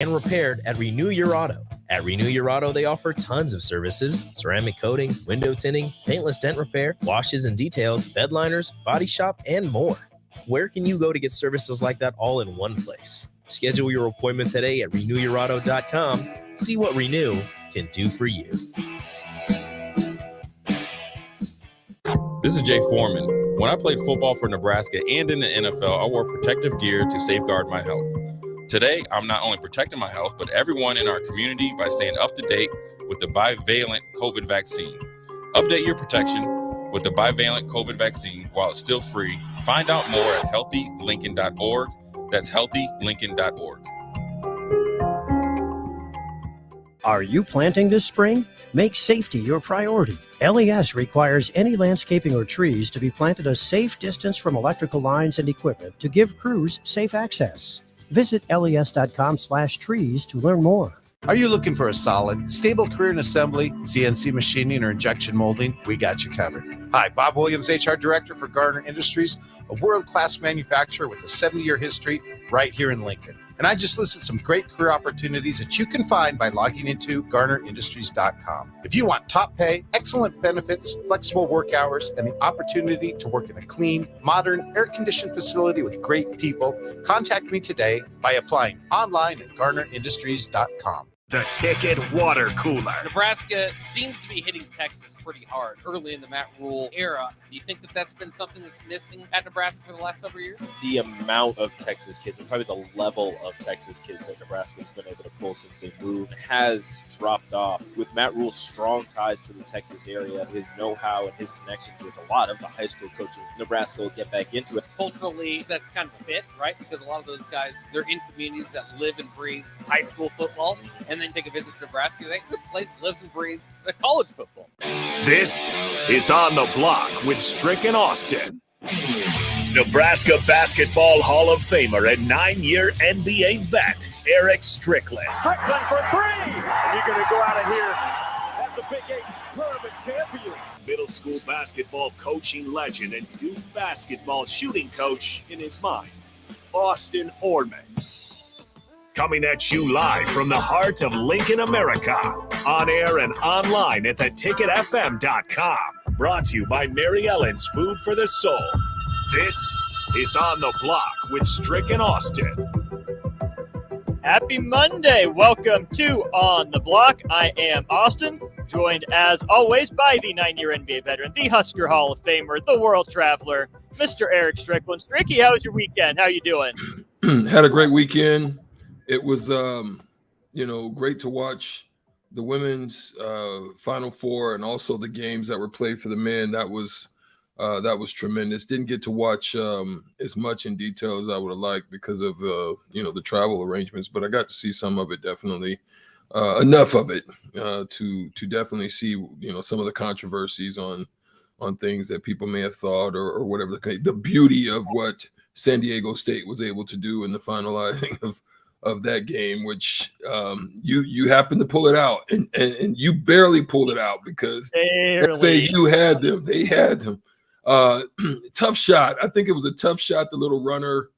and repaired at Renew Your Auto. At Renew Your Auto, they offer tons of services: ceramic coating, window tinting, paintless dent repair, washes and details, bed liners, body shop, and more. Where can you go to get services like that all in one place? Schedule your appointment today at renewyourauto.com. See what Renew can do for you. This is Jay Foreman. When I played football for Nebraska and in the NFL, I wore protective gear to safeguard my health. Today, I'm not only protecting my health, but everyone in our community by staying up to date with the bivalent COVID vaccine. Update your protection with the bivalent COVID vaccine while it's still free. Find out more at healthylincoln.org. That's healthylincoln.org. Are you planting this spring? Make safety your priority. LES requires any landscaping or trees to be planted a safe distance from electrical lines and equipment to give crews safe access. Visit les.com/trees to learn more. Are you looking for a solid, stable career in assembly, CNC machining, or injection molding? We got you covered. Hi, Bob Williams, HR Director for Garner Industries, a world-class manufacturer with a 70-year history right here in Lincoln. And I just listed some great career opportunities that you can find by logging into GarnerIndustries.com. If you want top pay, excellent benefits, flexible work hours, and the opportunity to work in a clean, modern, air-conditioned facility with great people, contact me today by applying online at GarnerIndustries.com. The Ticket Water Cooler. Nebraska seems to be hitting Texas pretty hard early in the Matt Rule era. Do you think that that's been something that's missing at Nebraska for the last several years? The amount of Texas kids, and probably the level of Texas kids that Nebraska's been able to pull since they moved, has dropped off. With Matt Rule's strong ties to the Texas area, his know-how and his connections with a lot of the high school coaches, Nebraska will get back into it. Culturally, that's kind of a fit, right? Because a lot of those guys, they're in communities that live and breathe high school football, and then take a visit to Nebraska. This place lives and breathes college football. This is On the Block with Strick and Austin. Nebraska Basketball Hall of Famer and 9-year NBA vet, Eric Strickland. Strickland for three! And you're going to go out of here as the Big 8 tournament champion. Middle school basketball coaching legend and Duke basketball shooting coach in his mind, Austin Orman. Coming at you live from the heart of Lincoln, America. On air and online at theticketfm.com. Brought to you by Mary Ellen's Food for the Soul. This is On the Block with Strick and Austin. Happy Monday. Welcome to On the Block. I am Austin, joined as always by the 9-year NBA veteran, the Husker Hall of Famer, the world traveler, Mr. Eric Strickland. Stricky, how was your weekend? How you doing? Had a great weekend. It was, great to watch the women's Final Four and also the games that were played for the men. That was tremendous. Didn't get to watch as much in detail as I would have liked because of the travel arrangements, but I got to see some of it. Definitely enough of it to definitely see some of the controversies on things that people may have thought or whatever. The beauty of what San Diego State was able to do in the finalizing of that game, which you happened to pull it out, and you barely pulled it out because FAU had them. They had them. Tough shot. I think it was a tough shot. The little runner.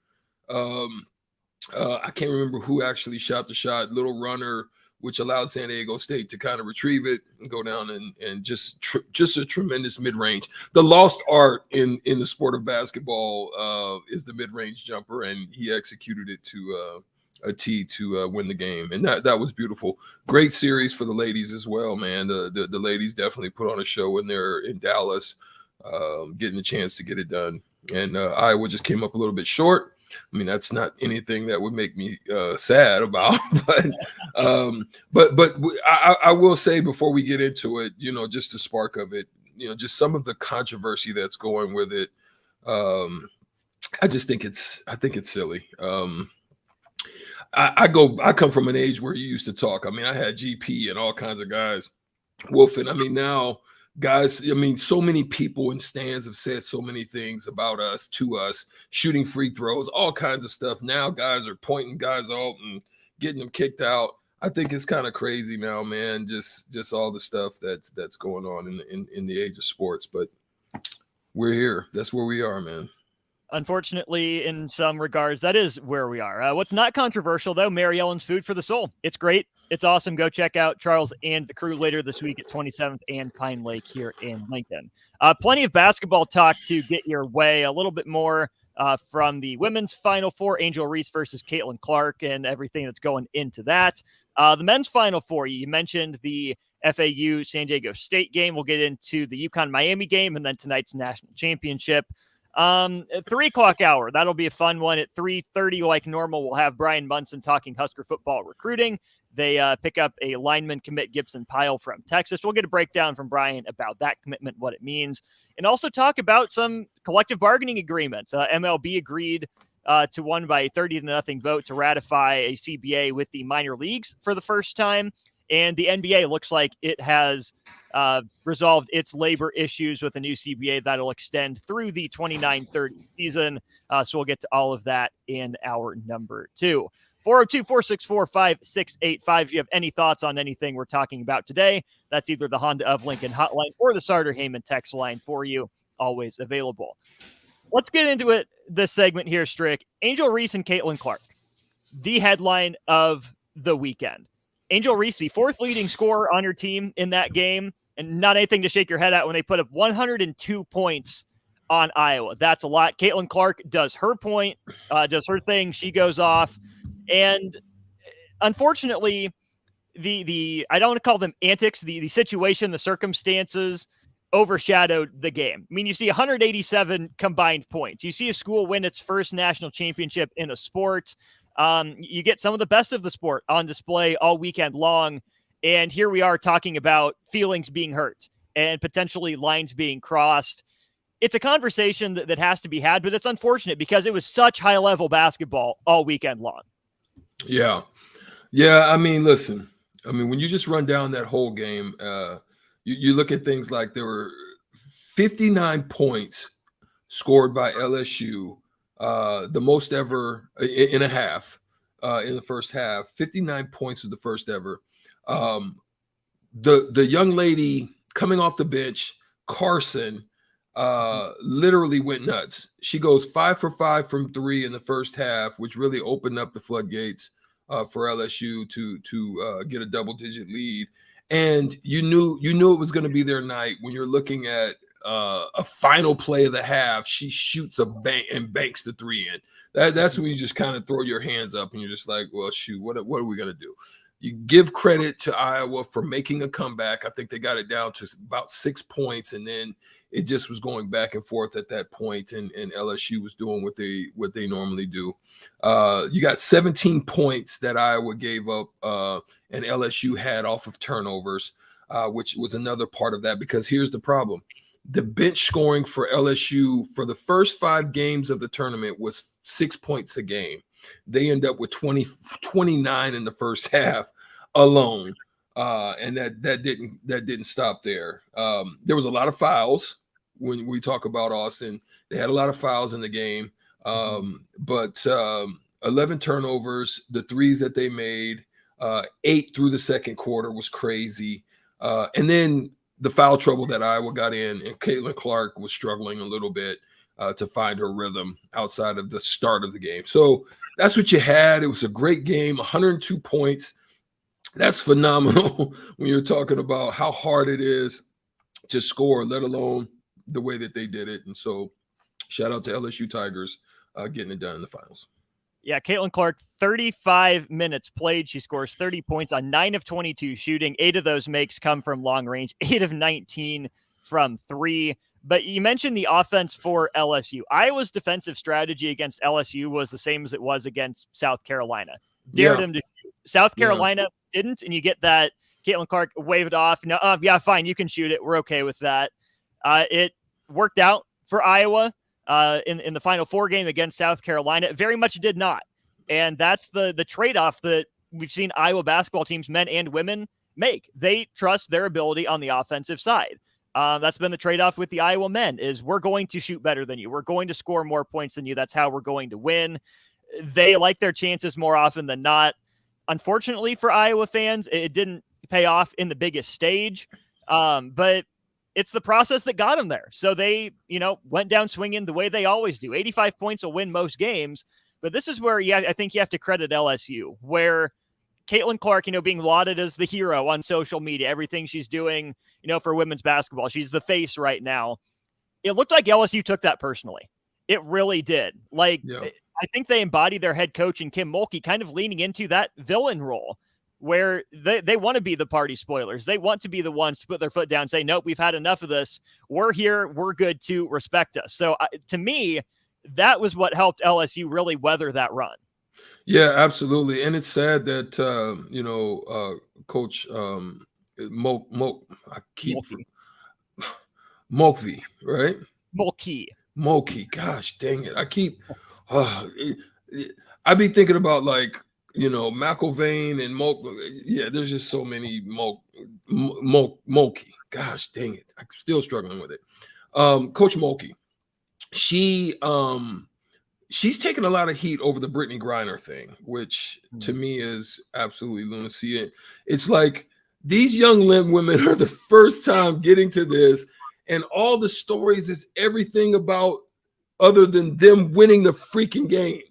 I can't remember who actually shot the shot. Little runner, which allowed San Diego State to kind of retrieve it and go down and just a tremendous mid-range. The lost art in the sport of basketball is the mid-range jumper, and he executed it to a tee to win the game, and that was beautiful. Great series for the ladies as well, man. The ladies definitely put on a show when they're in Dallas, getting a chance to get it done. And Iowa just came up a little bit short. I mean, that's not anything that would make me sad about, but I will say before we get into it, just the spark of it, just some of the controversy that's going with it. I think it's silly. I come from an age where you used to talk. I mean, I had GP and all kinds of guys wolfing. I mean, now guys, so many people in stands have said so many things about us, to us, shooting free throws, all kinds of stuff. Now guys are pointing guys out and getting them kicked out. I think it's kind of crazy now, man, just all the stuff that's going on in the age of sports. But we're here. That's where we are, man. Unfortunately, in some regards, that is where we are. What's not controversial, though, Mary Ellen's Food for the Soul. It's great. It's awesome. Go check out Charles and the crew later this week at 27th and Pine Lake here in Lincoln. Plenty of basketball talk to get your way. A little bit more from the women's Final Four, Angel Reese versus Caitlin Clark and everything that's going into that. The men's Final Four, you mentioned the FAU San Diego State game. We'll get into the UConn Miami game and then tonight's national championship. 3:00 hour. That'll be a fun one. At 3:30, like normal, we'll have Brian Munson talking Husker football recruiting. They pick up a lineman commit, Gibson Pyle from Texas. We'll get a breakdown from Brian about that commitment, what it means, and also talk about some collective bargaining agreements. MLB agreed to one by 30-0 vote to ratify a CBA with the minor leagues for the first time. And the NBA looks like it has resolved its labor issues with a new CBA that'll extend through the 29-30 season. So we'll get to all of that in hour number 2. 402-464-5685. If you have any thoughts on anything we're talking about today, that's either the Honda of Lincoln hotline or the Sartor Heyman text line for you, always available. Let's get into it this segment here, Strick. Angel Reese and Caitlin Clark, the headline of the weekend. Angel Reese, the 4th leading scorer on your team in that game, and not anything to shake your head at when they put up 102 points on Iowa. That's a lot. Caitlin Clark does her point, does her thing. She goes off. And unfortunately, the I don't want to call them antics, the situation, the circumstances overshadowed the game. I mean, you see 187 combined points. You see a school win its first national championship in a sport. You get some of the best of the sport on display all weekend long. And here we are talking about feelings being hurt and potentially lines being crossed. It's a conversation that has to be had, but it's unfortunate because it was such high-level basketball all weekend long. Yeah. I mean, listen, when you just run down that whole game, you look at things like there were 59 points scored by LSU, the most ever in a half, in the first half. 59 points was the first ever. The young lady coming off the bench, Carson, literally went nuts. She goes 5 for 5 from 3 in the first half, which really opened up the floodgates for LSU to get a double-digit lead. And you knew it was going to be their night when you're looking at a final play of the half. She shoots and banks the 3 in. That's when you just kind of throw your hands up and you're just like, well, shoot, what are we going to do? You give credit to Iowa for making a comeback. I think they got it down to about 6 points, and then it just was going back and forth at that point, and LSU was doing what they normally do. You got 17 points that Iowa gave up, and LSU had off of turnovers, which was another part of that, because here's the problem. The bench scoring for LSU for the first 5 games of the tournament was 6 points a game. They end up with 29 in the first half alone. And that didn't stop there. There was a lot of fouls when we talk about Austin. They had a lot of fouls in the game, but 11 turnovers, the threes that they made, 8 through the second quarter was crazy. And then the foul trouble that Iowa got in, and Caitlin Clark was struggling a little bit to find her rhythm outside of the start of the game. So that's what you had. It was a great game, 102 points. That's phenomenal when you're talking about how hard it is to score, let alone the way that they did it. And so shout out to LSU Tigers getting it done in the finals. Yeah, Caitlin Clark, 35 minutes played. She scores 30 points on 9 of 22 shooting. 8 of those makes come from long range, 8 of 19 from 3. But you mentioned the offense for LSU. Iowa's defensive strategy against LSU was the same as it was against South Carolina. Dared them to shoot. South Carolina didn't, and you get that Caitlin Clark waved it off. No, yeah, fine, you can shoot it. We're okay with that. It worked out for Iowa in the Final Four game against South Carolina. It very much did not. And that's the trade-off that we've seen Iowa basketball teams, men and women, make. They trust their ability on the offensive side. That's been the trade-off with the Iowa men is we're going to shoot better than you. We're going to score more points than you. That's how we're going to win. They like their chances more often than not. Unfortunately for Iowa fans, it didn't pay off in the biggest stage. But it's the process that got them there. So they, went down swinging the way they always do. 85 points will win most games. But this is where, I think you have to credit LSU, where Caitlin Clark, being lauded as the hero on social media, everything she's doing, for women's basketball. She's the face right now. It looked like LSU took that personally. It really did. I think they embodied their head coach and Kim Mulkey kind of leaning into that villain role where they want to be the party spoilers. They want to be the ones to put their foot down and say, nope, we've had enough of this. We're here. We're good to respect us. So to me, that was what helped LSU really weather that run. Yeah, absolutely. And it's sad that, Coach Mulkey, right? Mulkey. Gosh, dang it. I be thinking about McIlvain and Mulkey. Yeah, there's just so many Mulkey. Gosh, dang it. I'm still struggling with it. Coach Mulkey, she's taken a lot of heat over the Brittany Griner thing, which to me is absolutely lunacy. It's like these young women are the first time getting to this, and all the stories is everything about other than them winning the freaking game,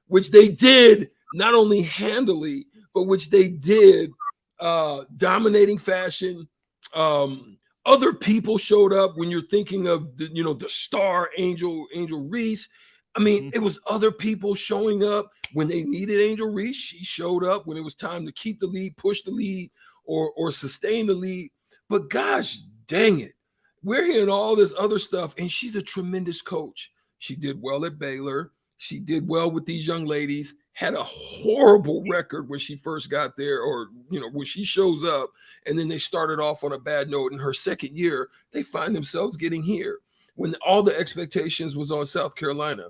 which they did not only handily, but which they did dominating fashion. Other people showed up when you're thinking of the star Angel Reese. I mean, it was other people showing up when they needed Angel Reese. She showed up when it was time to keep the lead, push the lead, or sustain the lead. But gosh, dang it. We're hearing all this other stuff, and she's a tremendous coach. She did well at Baylor. She did well with these young ladies, had a horrible record when she first got there, or, when she shows up, and then they started off on a bad note. In her second year, they find themselves getting here when all the expectations was on South Carolina.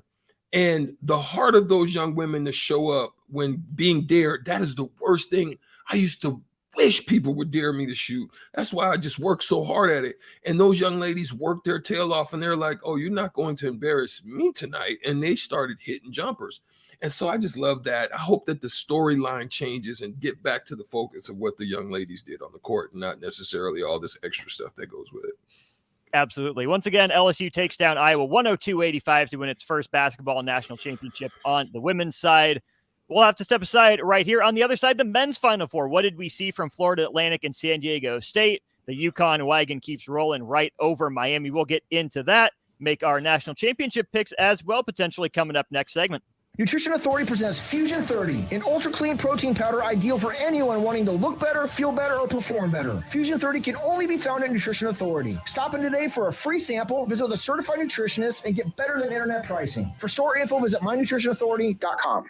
And the heart of those young women to show up when being dared, that is the worst thing. I used to wish people would dare me to shoot. That's why I just worked so hard at it. And those young ladies worked their tail off, and they're like, oh, you're not going to embarrass me tonight. And they started hitting jumpers. And so I just love that. I hope that the storyline changes and get back to the focus of what the young ladies did on the court, and not necessarily all this extra stuff that goes with it. Absolutely. Once again, LSU takes down Iowa 102-85 to win its first basketball national championship on the women's side. We'll have to step aside right here. On the other side, the men's Final Four. What did we see from Florida Atlantic and San Diego State? The UConn wagon keeps rolling right over Miami. We'll get into that, make our national championship picks as well, potentially coming up next segment. Nutrition Authority presents Fusion 30, an ultra-clean protein powder ideal for anyone wanting to look better, feel better, or perform better. Fusion 30 can only be found at Nutrition Authority. Stop in today for a free sample, visit with a certified nutritionist, and get better than internet pricing. For store info, visit mynutritionauthority.com.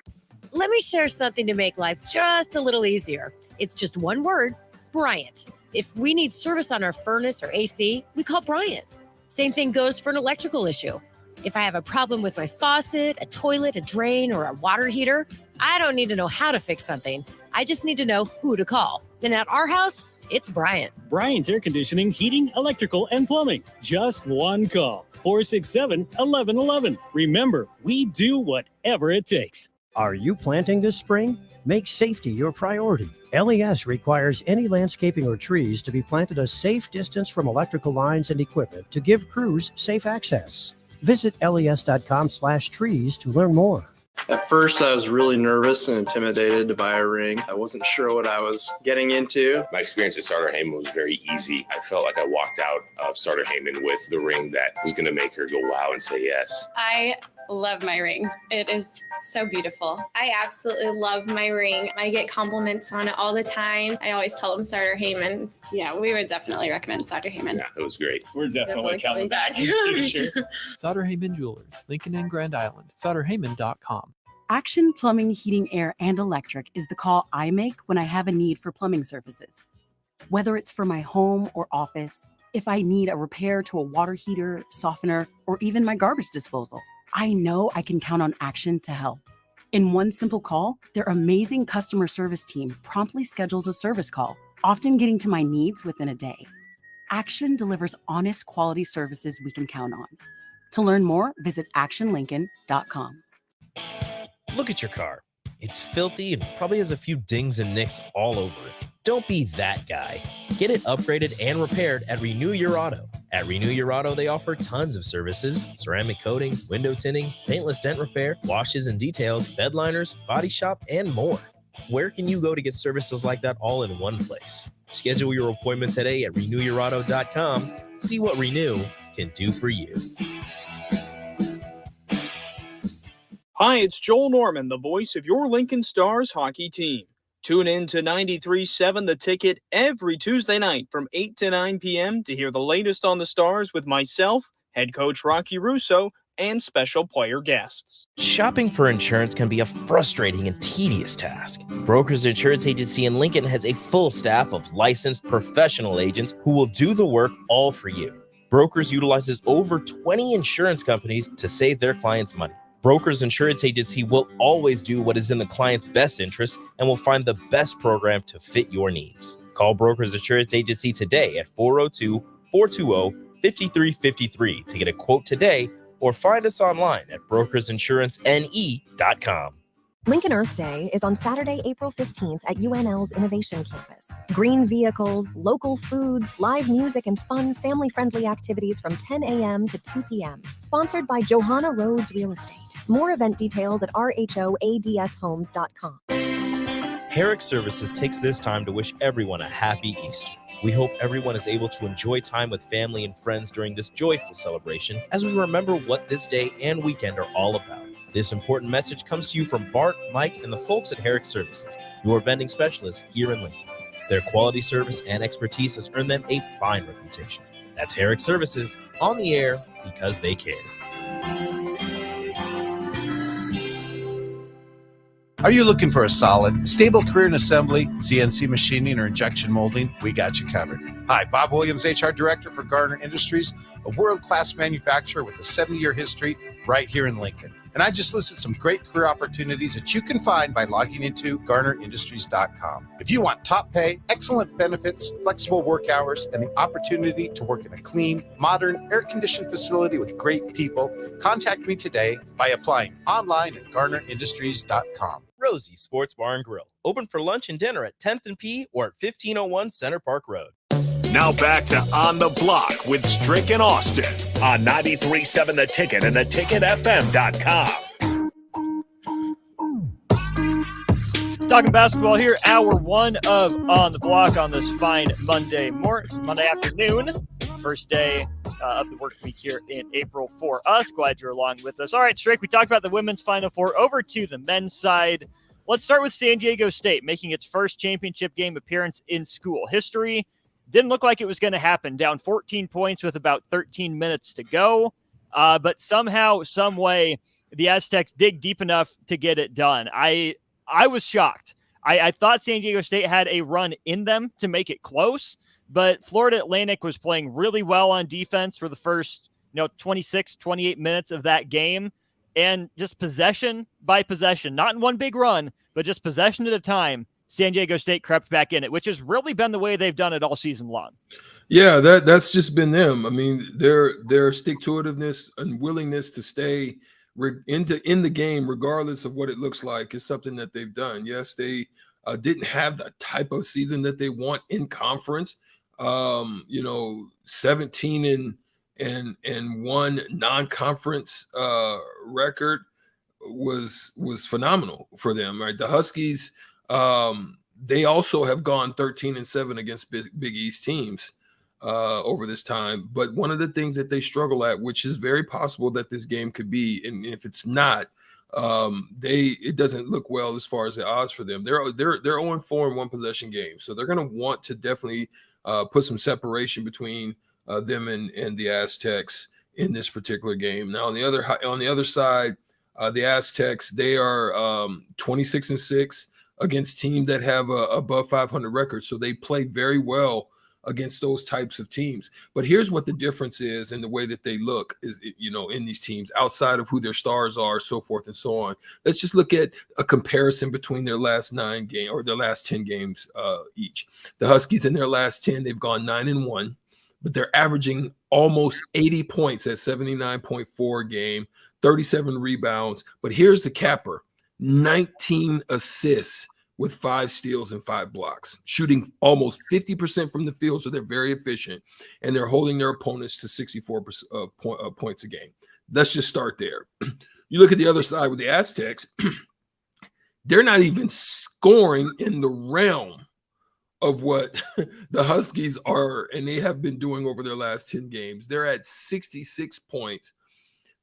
Let me share something to make life just a little easier. It's just one word, Bryant. If we need service on our furnace or AC, we call Bryant. Same thing goes for an electrical issue. If I have a problem with my faucet, a toilet, a drain, or a water heater, I don't need to know how to fix something. I just need to know who to call. And at our house, it's Bryant. Bryant Air Conditioning, Heating, Electrical, and Plumbing. Just one call. 467-1111. Remember, we do whatever it takes. Are you planting this spring? Make safety your priority. LES requires any landscaping or trees to be planted a safe distance from electrical lines and equipment to give crews safe access. Visit les.com/trees to learn more. At first, I was really nervous and intimidated to buy a ring. I wasn't sure what I was getting into. My experience at Starter Heyman was very easy. I felt like I walked out of Starter Heyman with the ring that was going to make her go wow and say yes. I love my ring. It is so beautiful. I absolutely love my ring. I get compliments on it all the time. I always tell them Starter Heyman. Yeah, we would definitely recommend Starter Heyman. Yeah, it was great. We're definitely coming back in the future. Sauter Heyman Jewelers, Lincoln and Grand Island. SauterHeyman.com. Action Plumbing, Heating, Air, and Electric is the call I make when I have a need for plumbing services. Whether it's for my home or office, if I need a repair to a water heater, softener, or even my garbage disposal, I know I can count on Action to help. In one simple call, their amazing customer service team promptly schedules a service call, often getting to my needs within a day. Action delivers honest, quality services we can count on. To learn more, visit actionlincoln.com. Look at your car. It's filthy and probably has a few dings and nicks all over it. Don't be that guy. Get it upgraded and repaired at Renew Your Auto. At Renew Your Auto, they offer tons of services: ceramic coating, window tinting, paintless dent repair, washes and details, bed liners, body shop, and more. Where can you go to get services like that all in one place? Schedule your appointment today at renewyourauto.com. See what Renew can do for you. Hi, it's Joel Norman, the voice of your Lincoln Stars hockey team. Tune in to 93.7 The Ticket every Tuesday night from 8 to 9 p.m. to hear the latest on the Stars with myself, head coach Rocky Russo, and special player guests. Shopping for insurance can be a frustrating and tedious task. Brokers Insurance Agency in Lincoln has a full staff of licensed professional agents who will do the work all for you. Brokers utilizes over 20 insurance companies to save their clients money. Brokers Insurance Agency will always do what is in the client's best interest and will find the best program to fit your needs. Call Brokers Insurance Agency today at 402-420-5353 to get a quote today, or find us online at brokersinsurancene.com. Lincoln Earth Day is on Saturday, April 15th at UNL's Innovation Campus. Green vehicles, local foods, live music, and fun family-friendly activities from 10 a.m. to 2 p.m. Sponsored by Johanna Rhodes Real Estate. More event details at rhoadshomes.com. Herrick Services takes this time to wish everyone a happy Easter. We hope everyone is able to enjoy time with family and friends during this joyful celebration as we remember what this day and weekend are all about. This important message comes to you from Bart, Mike, and the folks at Herrick Services, your vending specialists here in Lincoln. Their quality service and expertise has earned them a fine reputation. That's Herrick Services, on the air because they care. Are you looking for a solid, stable career in assembly, CNC machining, or injection molding? We got you covered. Hi, Bob Williams, HR Director for Garner Industries, a world-class manufacturer with a 70-year history right here in Lincoln. And I just listed some great career opportunities that you can find by logging into GarnerIndustries.com. If you want top pay, excellent benefits, flexible work hours, and the opportunity to work in a clean, modern, air-conditioned facility with great people, contact me today by applying online at GarnerIndustries.com. Rosie Sports Bar and Grill, open for lunch and dinner at 10th and P or at 1501 Center Park Road. Now back to On the Block with Strick and Austin on 93.7 The Ticket and theticketfm.com. Talking basketball here, hour one of On the Block on this fine Monday afternoon. First day of the work week here in April for us. Glad you're along with us. All right, Strick, we talked about the women's Final Four. Over to the men's side. Let's start with San Diego State making its first championship game appearance in school history. Didn't look like it was going to happen. Down 14 points with about 13 minutes to go. But somehow, some way, the Aztecs dig deep enough to get it done. I was shocked. I thought San Diego State had a run in them to make it close, but Florida Atlantic was playing really well on defense for the first 26, 28 minutes of that game. And just possession by possession, not in one big run, but just possession at a time, San Diego State crept back in it, which has really been the way they've done it all season long. Yeah, that's just been them. I mean, their stick-to-itiveness and willingness to stay in the game, regardless of what it looks like, is something that they've done. Yes, they didn't have the type of season that they want in conference. 17 and one non-conference record was phenomenal for them. Right, the Huskies. They also have gone 13-7 against Big East teams over this time. But one of the things that they struggle at, which is very possible that this game could be, and if it's not, it doesn't look well as far as the odds for them. They're 0-4 in one possession games, so they're going to want to definitely put some separation between them and the Aztecs in this particular game. Now on the other side, the Aztecs, they are 26-6 against teams that have above 500 records. So they play very well against those types of teams. But here's what the difference is in the way that they look is, in these teams outside of who their stars are, so forth and so on. Let's just look at a comparison between their last 9 games or their last 10 games each. The Huskies in their last 10, they've gone 9-1, but they're averaging almost 80 points at 79.4 a game, 37 rebounds. But here's the capper. 19 assists with 5 steals and 5 blocks, shooting almost 50% from the field. So they're very efficient, and they're holding their opponents to 64 points a game. Let's just start there. You look at the other side with the Aztecs, they're not even scoring in the realm of what the Huskies are, and they have been doing over their last 10 games. They're at 66 points,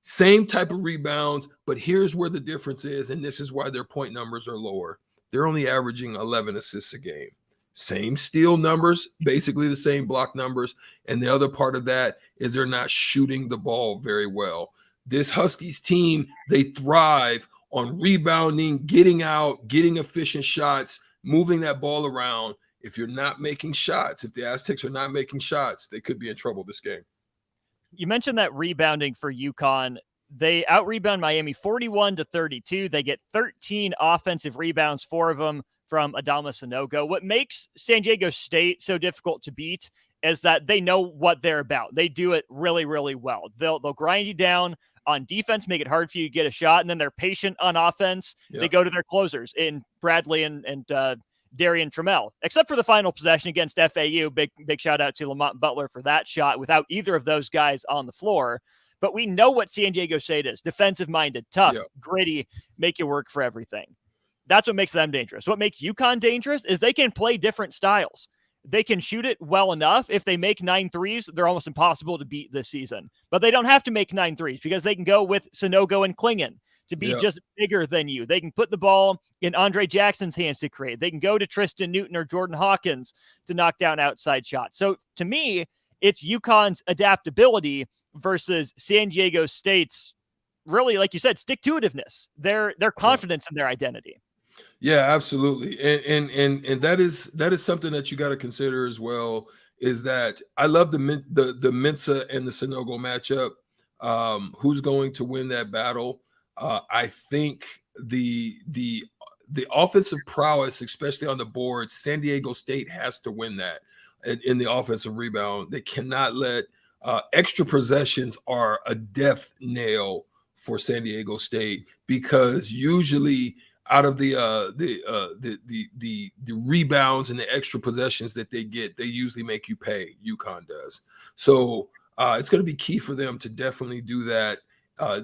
same type of rebounds, but here's where the difference is, and this is why their point numbers are lower. They're only averaging 11 assists a game. Same steal numbers, basically the same block numbers, and the other part of that is they're not shooting the ball very well. This Huskies team, they thrive on rebounding, getting out, getting efficient shots, moving that ball around. If you're not making shots, if the Aztecs are not making shots, they could be in trouble this game. You mentioned that rebounding for UConn. They out-rebound Miami 41-32. They get 13 offensive rebounds, 4 of them from Adama Sanogo. What makes San Diego State so difficult to beat is that they know what they're about. They do it really, really well. They'll grind you down on defense, make it hard for you to get a shot, and then they're patient on offense. Yep. They go to their closers in Bradley and Darian Trammell, except for the final possession against FAU. Big shout out to Lamont Butler for that shot without either of those guys on the floor. But we know what San Diego State is: defensive-minded, tough, gritty, make you work for everything. That's what makes them dangerous. What makes UConn dangerous is they can play different styles. They can shoot it well enough. If they make 9 threes, they're almost impossible to beat this season. But they don't have to make 9 threes because they can go with Sanogo and Klingon to be just bigger than you. They can put the ball in Andre Jackson's hands to create. They can go to Tristan Newton or Jordan Hawkins to knock down outside shots. So to me, it's UConn's adaptability versus San Diego State's, really, like you said, stick-to-itiveness, their confidence in their identity. Yeah, absolutely. And that is something that you got to consider as well, is that I love the Mensah and the Sanogo matchup. Who's going to win that battle? I think the offensive prowess, especially on the board, San Diego State has to win that in the offensive rebound. They cannot let extra possessions are a death nail for San Diego State, because usually out of the rebounds and the extra possessions that they get, they usually make you pay. UConn does. So it's going to be key for them to definitely do that.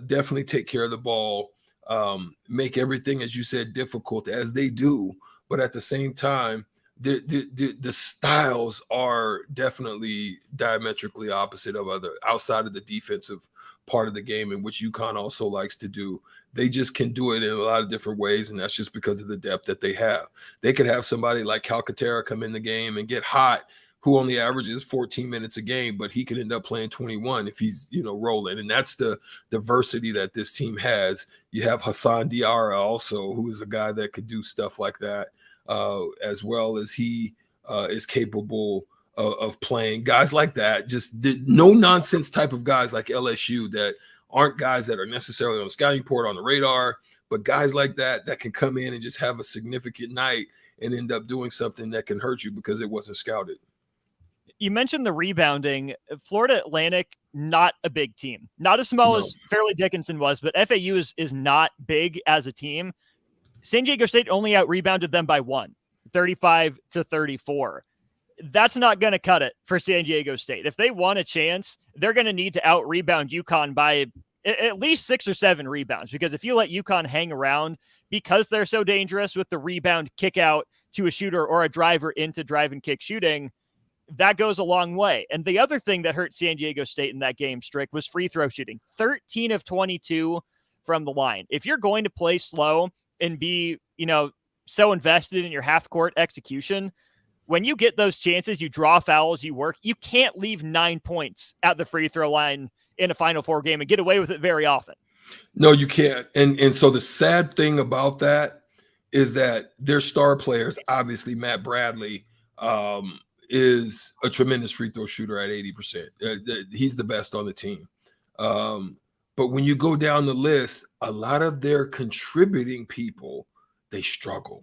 Definitely take care of the ball, make everything, as you said, difficult, as they do. But at the same time, the styles are definitely diametrically opposite of outside of the defensive part of the game, in which UConn also likes to do. They just can do it in a lot of different ways, and that's just because of the depth that they have. They could have somebody like Calcaterra come in the game and get hot, who only averages 14 minutes a game, but he could end up playing 21 if he's, rolling. And that's the diversity that this team has. You have Hassan Diarra also, who is a guy that could do stuff like that, as well as he is capable of playing. Guys like that, just no-nonsense type of guys like LSU that aren't guys that are necessarily on the scouting report, on the radar, but guys like that can come in and just have a significant night and end up doing something that can hurt you because it wasn't scouted. You mentioned the rebounding. Florida Atlantic, not a big team. Not as small as Fairleigh Dickinson was, but FAU is not big as a team. San Diego State only out-rebounded them by 1, 35-34. That's not going to cut it for San Diego State. If they want a chance, they're going to need to out-rebound UConn by at least 6 or 7 rebounds, because if you let UConn hang around, because they're so dangerous with the rebound kick out to a shooter or a driver into drive and kick shooting, that goes a long way. And the other thing that hurt San Diego State in that game, Strick, was free throw shooting. 13 of 22 from the line. If you're going to play slow and be, so invested in your half-court execution, when you get those chances, you draw fouls, you work, you can't leave 9 points at the free throw line in a Final Four game and get away with it very often. No, you can't. And so the sad thing about that is that their star players, obviously Matt Bradley, is a tremendous free throw shooter at 80%. He's the best on the team. But when you go down the list, a lot of their contributing people, they struggle.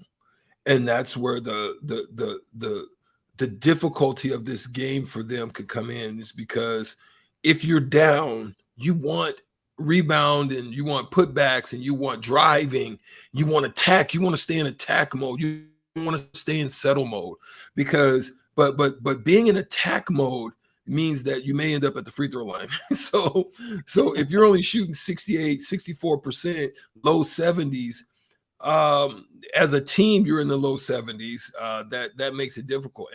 And that's where the difficulty of this game for them could come in, is because if you're down, you want rebound and you want putbacks and you want driving, you want attack, you want to stay in attack mode. You want to stay in settle mode because but being in attack mode means that you may end up at the free throw line. So if you're only shooting 68, 64%, low 70s, as a team, you're in the low 70s. That makes it difficult.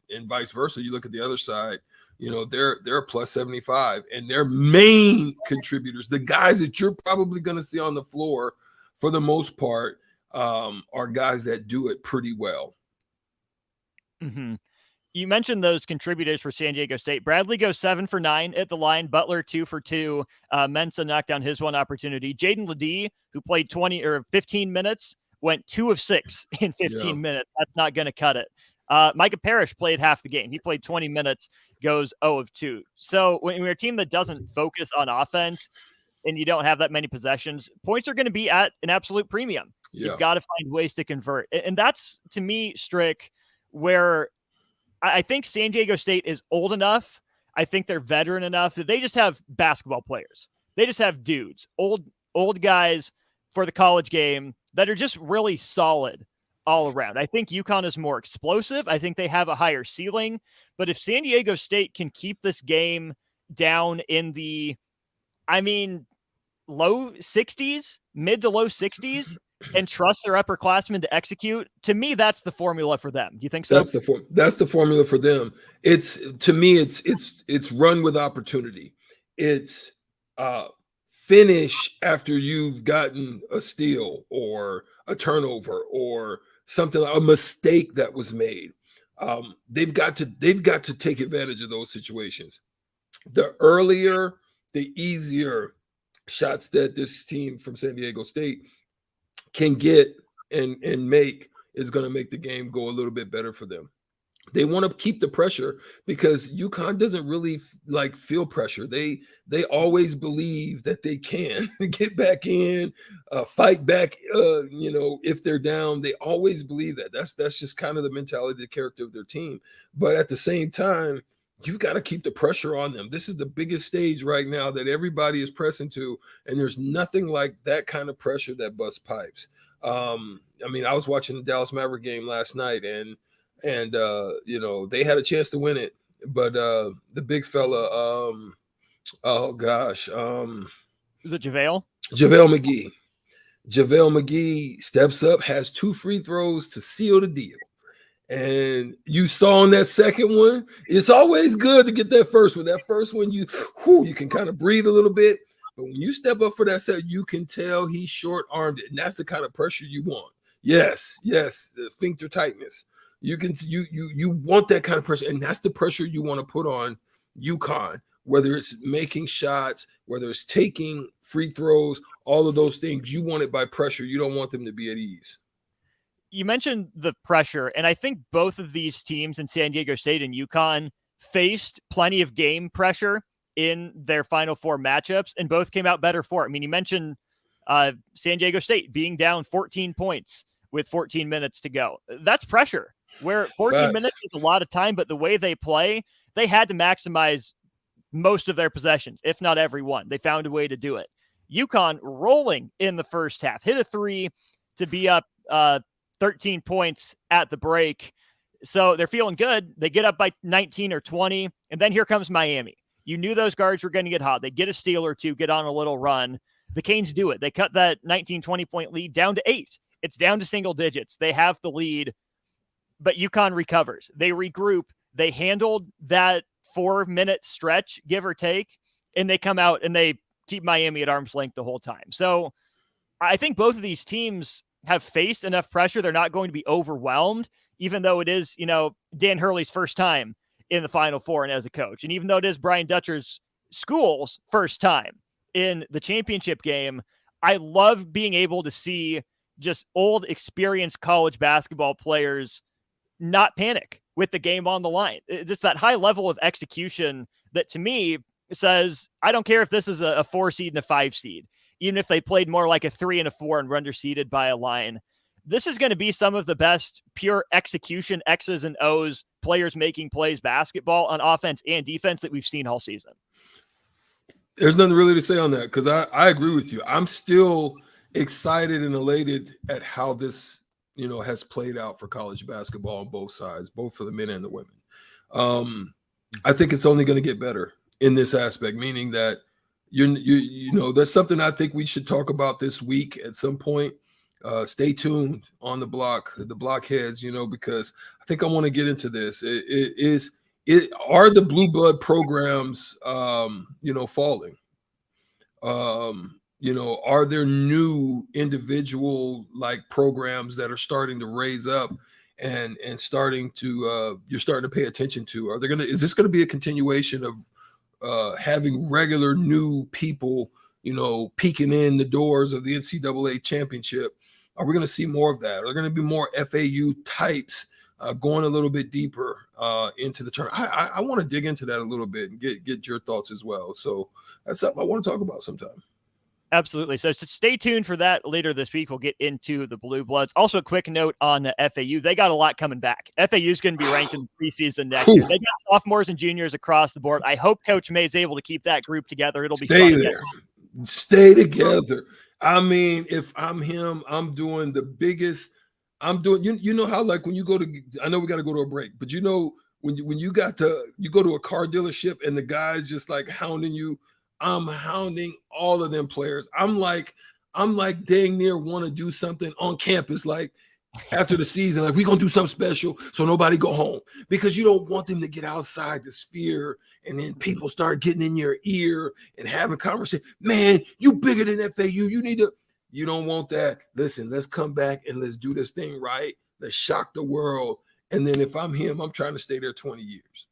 And vice versa. You look at the other side, they're a plus 75, and their main contributors, the guys that you're probably going to see on the floor for the most part, are guys that do it pretty well. Mm-hmm. You mentioned those contributors for San Diego State. Bradley goes 7 for 9 at the line. Butler 2 for 2. Mensah knocked down his one opportunity. Jaden Ledee, who played 15 minutes, went 2 of 6 in 15 minutes. That's not going to cut it. Micah Parrish played half the game. He played 20 minutes, goes 0 of 2. So when you're a team that doesn't focus on offense and you don't have that many possessions, points are going to be at an absolute premium. Yeah. You've got to find ways to convert. And that's, to me, Strick, where I think San Diego State is old enough. I think they're veteran enough that they just have basketball players. They just have dudes, old guys for the college game that are just really solid all around. I think UConn is more explosive. I think they have a higher ceiling. But if San Diego State can keep this game down in the, low 60s, mid to low 60s, and trust their upperclassmen to execute, to me, that's the formula for them. Do you think so? That's the formula for them. It's run with opportunity. It's finish after you've gotten a steal or a turnover or something, a mistake that was made. They've got to take advantage of those situations. The earlier, the easier shots that this team from San Diego State can get and make is going to make the game go a little bit better for them. They want to keep the pressure because UConn doesn't really feel pressure. They always believe that they can get back in, fight back. If they're down, they always believe that. That's just kind of the mentality, the character of their team. But at the same time, you've got to keep the pressure on them. This is the biggest stage right now that everybody is pressing to, and there's nothing like that kind of pressure that busts pipes. I was watching the Dallas Maverick game last night, and they had a chance to win it, but the big fella, was it JaVale? JaVale McGee. JaVale McGee steps up, has 2 free throws to seal the deal. And you saw on that second one, it's always good to get that first one. That first one, you can kind of breathe a little bit. But when you step up for that set, you can tell he short-armed it. And that's the kind of pressure you want. Yes, the sphincter tightness. You want that kind of pressure. And that's the pressure you want to put on UConn, whether it's making shots, whether it's taking free throws, all of those things. You want it by pressure. You don't want them to be at ease. You mentioned the pressure, and I think both of these teams in San Diego State and UConn faced plenty of game pressure in their Final Four matchups, and both came out better for it. You mentioned San Diego State being down 14 points with 14 minutes to go. That's pressure, where 14 minutes is a lot of time, but the way they play, they had to maximize most of their possessions, if not every one. They found a way to do it. UConn rolling in the first half, hit a 3 to be up 13 points at the break. So they're feeling good. They get up by 19 or 20, and then here comes Miami. You knew those guards were going to get hot. They get a steal or two, get on a little run. The Canes do it. They cut that 19, 20-point lead down to 8. It's down to single digits. They have the lead, but UConn recovers. They regroup. They handled that 4-minute stretch, give or take, and they come out and they keep Miami at arm's length the whole time. So I think both of these teams have faced enough pressure. They're not going to be overwhelmed, even though it is, Dan Hurley's first time in the Final Four and as a coach. And even though it is Brian Dutcher's school's first time in the championship game, I love being able to see just old, experienced college basketball players not panic with the game on the line. It's that high level of execution that, to me, says, I don't care if this is a 4 seed and a 5 seed. Even if they played more like a 3 and a 4 and were underseeded by a line, this is going to be some of the best pure execution, X's and O's, players making plays basketball on offense and defense that we've seen all season. There's nothing really to say on that because I agree with you. I'm still excited and elated at how this has played out for college basketball on both sides, both for the men and the women. I think it's only going to get better in this aspect, meaning that there's something I think we should talk about this week at some point. Stay tuned on the blockheads, because I think I want to get into this. Are the blue blood programs, falling? Are there new individual programs that are starting to raise up and starting to you're starting to pay attention to? Is this going to be a continuation of having regular new people, peeking in the doors of the NCAA championship? Are we going to see more of that? Are there going to be more FAU types going a little bit deeper into the tournament? I want to dig into that a little bit and get your thoughts as well. So that's something I want to talk about sometime. Absolutely. So stay tuned for that later this week. We'll get into the Blue Bloods. Also, a quick note on the FAU. They got a lot coming back. FAU is going to be ranked in the preseason next year. They got sophomores and juniors across the board. I hope Coach May is able to keep that group together. It'll be Stay fun. There. Stay together. I mean, if I'm him, I'm doing the biggest. I'm doing. You know how when you go to. I know we got to go to a break, but when you go to a car dealership and the guy's just hounding you. I'm hounding all of them players. I'm like dang near want to do something on campus, after the season, we're going to do something special so nobody go home, because you don't want them to get outside the sphere and then people start getting in your ear and having conversation. Man, you bigger than FAU. You don't want that. Listen, let's come back and let's do this thing right. Let's shock the world. And then if I'm him, I'm trying to stay there 20 years.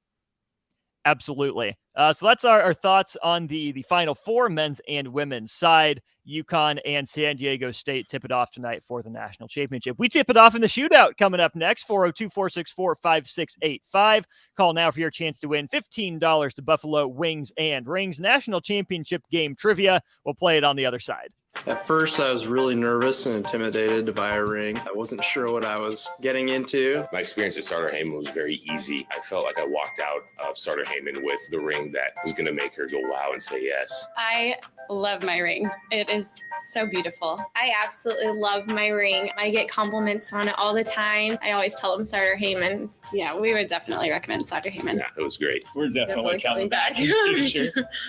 Absolutely. So that's our thoughts on the Final Four, men's and women's side. UConn and San Diego State tip it off tonight for the national championship. We tip it off in the shootout coming up next, 402-464-5685. Call now for your chance to win $15 to Buffalo Wings and Rings. National championship game trivia. We'll play it on the other side. At first, I was really nervous and intimidated to buy a ring. I wasn't sure what I was getting into. My experience at Starter Heyman was very easy. I felt like I walked out of Starter Heyman with the ring that was going to make her go wow and say yes. I love my ring. It is so beautiful. I absolutely love my ring. I get compliments on it all the time. I always tell them Starter Heyman. Yeah, we would definitely recommend Starter Heyman. Yeah, it was great. We're definitely coming back. Sure.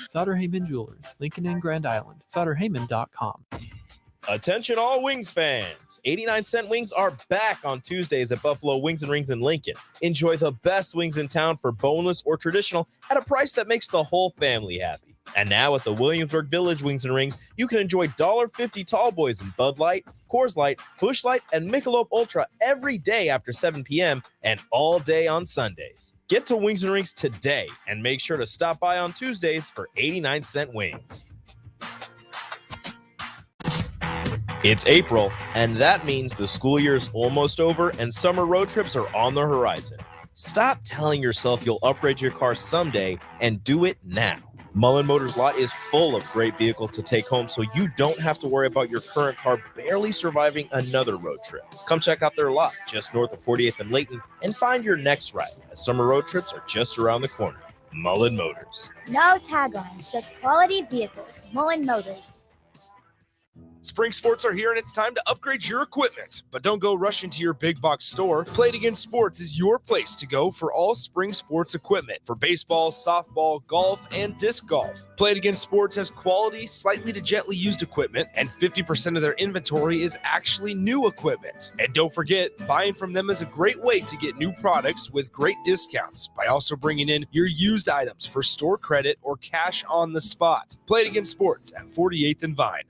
Sutter Heyman Jewelers, Lincoln and Grand Island. SutterHeyman.com. Attention all Wings fans. 89-cent wings are back on Tuesdays at Buffalo Wings and Rings in Lincoln. Enjoy the best wings in town for boneless or traditional at a price that makes the whole family happy. And now at the Williamsburg Village Wings and Rings, you can enjoy $1.50 tall boys in Bud Light, Coors Light, Busch Light, and Michelob Ultra every day after 7 p.m. and all day on Sundays. Get to Wings and Rings today and make sure to stop by on Tuesdays for 89-cent wings. It's April, and that means the school year is almost over and summer road trips are on the horizon. Stop telling yourself you'll upgrade your car someday and do it now. Mullen Motors lot is full of great vehicles to take home, so you don't have to worry about your current car barely surviving another road trip. Come check out their lot just north of 48th and Layton and find your next ride, as summer road trips are just around the corner. Mullen Motors. No taglines, just quality vehicles. Mullen Motors. Spring sports are here and it's time to upgrade your equipment. But don't go rushing to your big box store. Play It Again Sports is your place to go for all spring sports equipment for baseball, softball, golf, and disc golf. Play It Again Sports has quality, slightly to gently used equipment, and 50% of their inventory is actually new equipment. And don't forget, buying from them is a great way to get new products with great discounts by also bringing in your used items for store credit or cash on the spot. Play It Again Sports at 48th and Vine.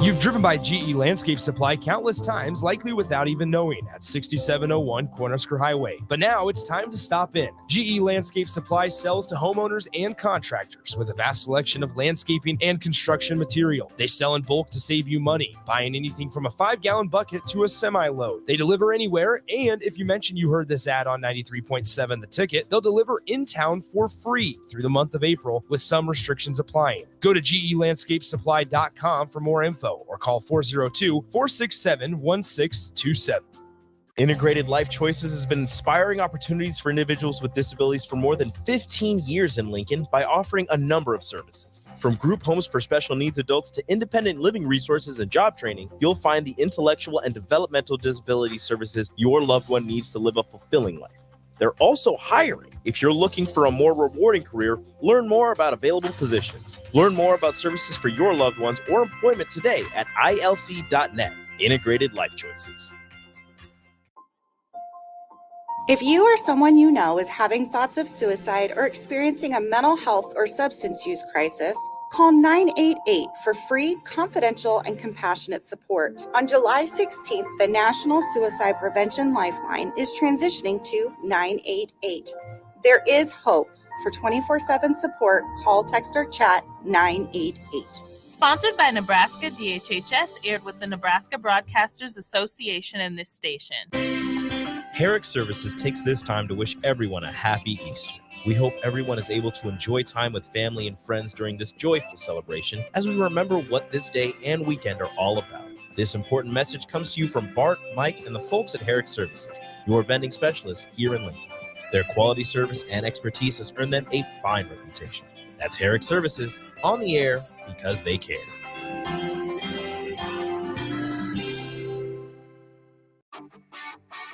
You've driven by GE Landscape Supply countless times, likely without even knowing, at 6701 Cornhusker Highway. But now it's time to stop in. GE Landscape Supply sells to homeowners and contractors with a vast selection of landscaping and construction material. They sell in bulk to save you money, buying anything from a 5-gallon bucket to a semi-load. They deliver anywhere, and if you mention you heard this ad on 93.7 The Ticket, they'll deliver in town for free through the month of April, with some restrictions applying. Go to GELandscapesupply.com for more info or call 402-467-1627. Integrated Life Choices has been inspiring opportunities for individuals with disabilities for more than 15 years in Lincoln by offering a number of services. From group homes for special needs adults to independent living resources and job training, you'll find the intellectual and developmental disability services your loved one needs to live a fulfilling life. They're also hiring. If you're looking for a more rewarding career, learn more about available positions. Learn more about services for your loved ones or employment today at ilc.net. Integrated Life Choices. If you or someone you know is having thoughts of suicide or experiencing a mental health or substance use crisis, call 988 for free, confidential, and compassionate support. On July 16th, the National Suicide Prevention Lifeline is transitioning to 988. There is hope. For 24/7 support, call, text, or chat 988. Sponsored by Nebraska DHHS, aired with the Nebraska Broadcasters Association and this station. Herrick Services takes this time to wish everyone a happy Easter. We hope everyone is able to enjoy time with family and friends during this joyful celebration as we remember what this day and weekend are all about. This important message comes to you from Bart, Mike, and the folks at Herrick Services, your vending specialists here in Lincoln. Their quality service and expertise has earned them a fine reputation. That's Herrick Services, on the air because they care.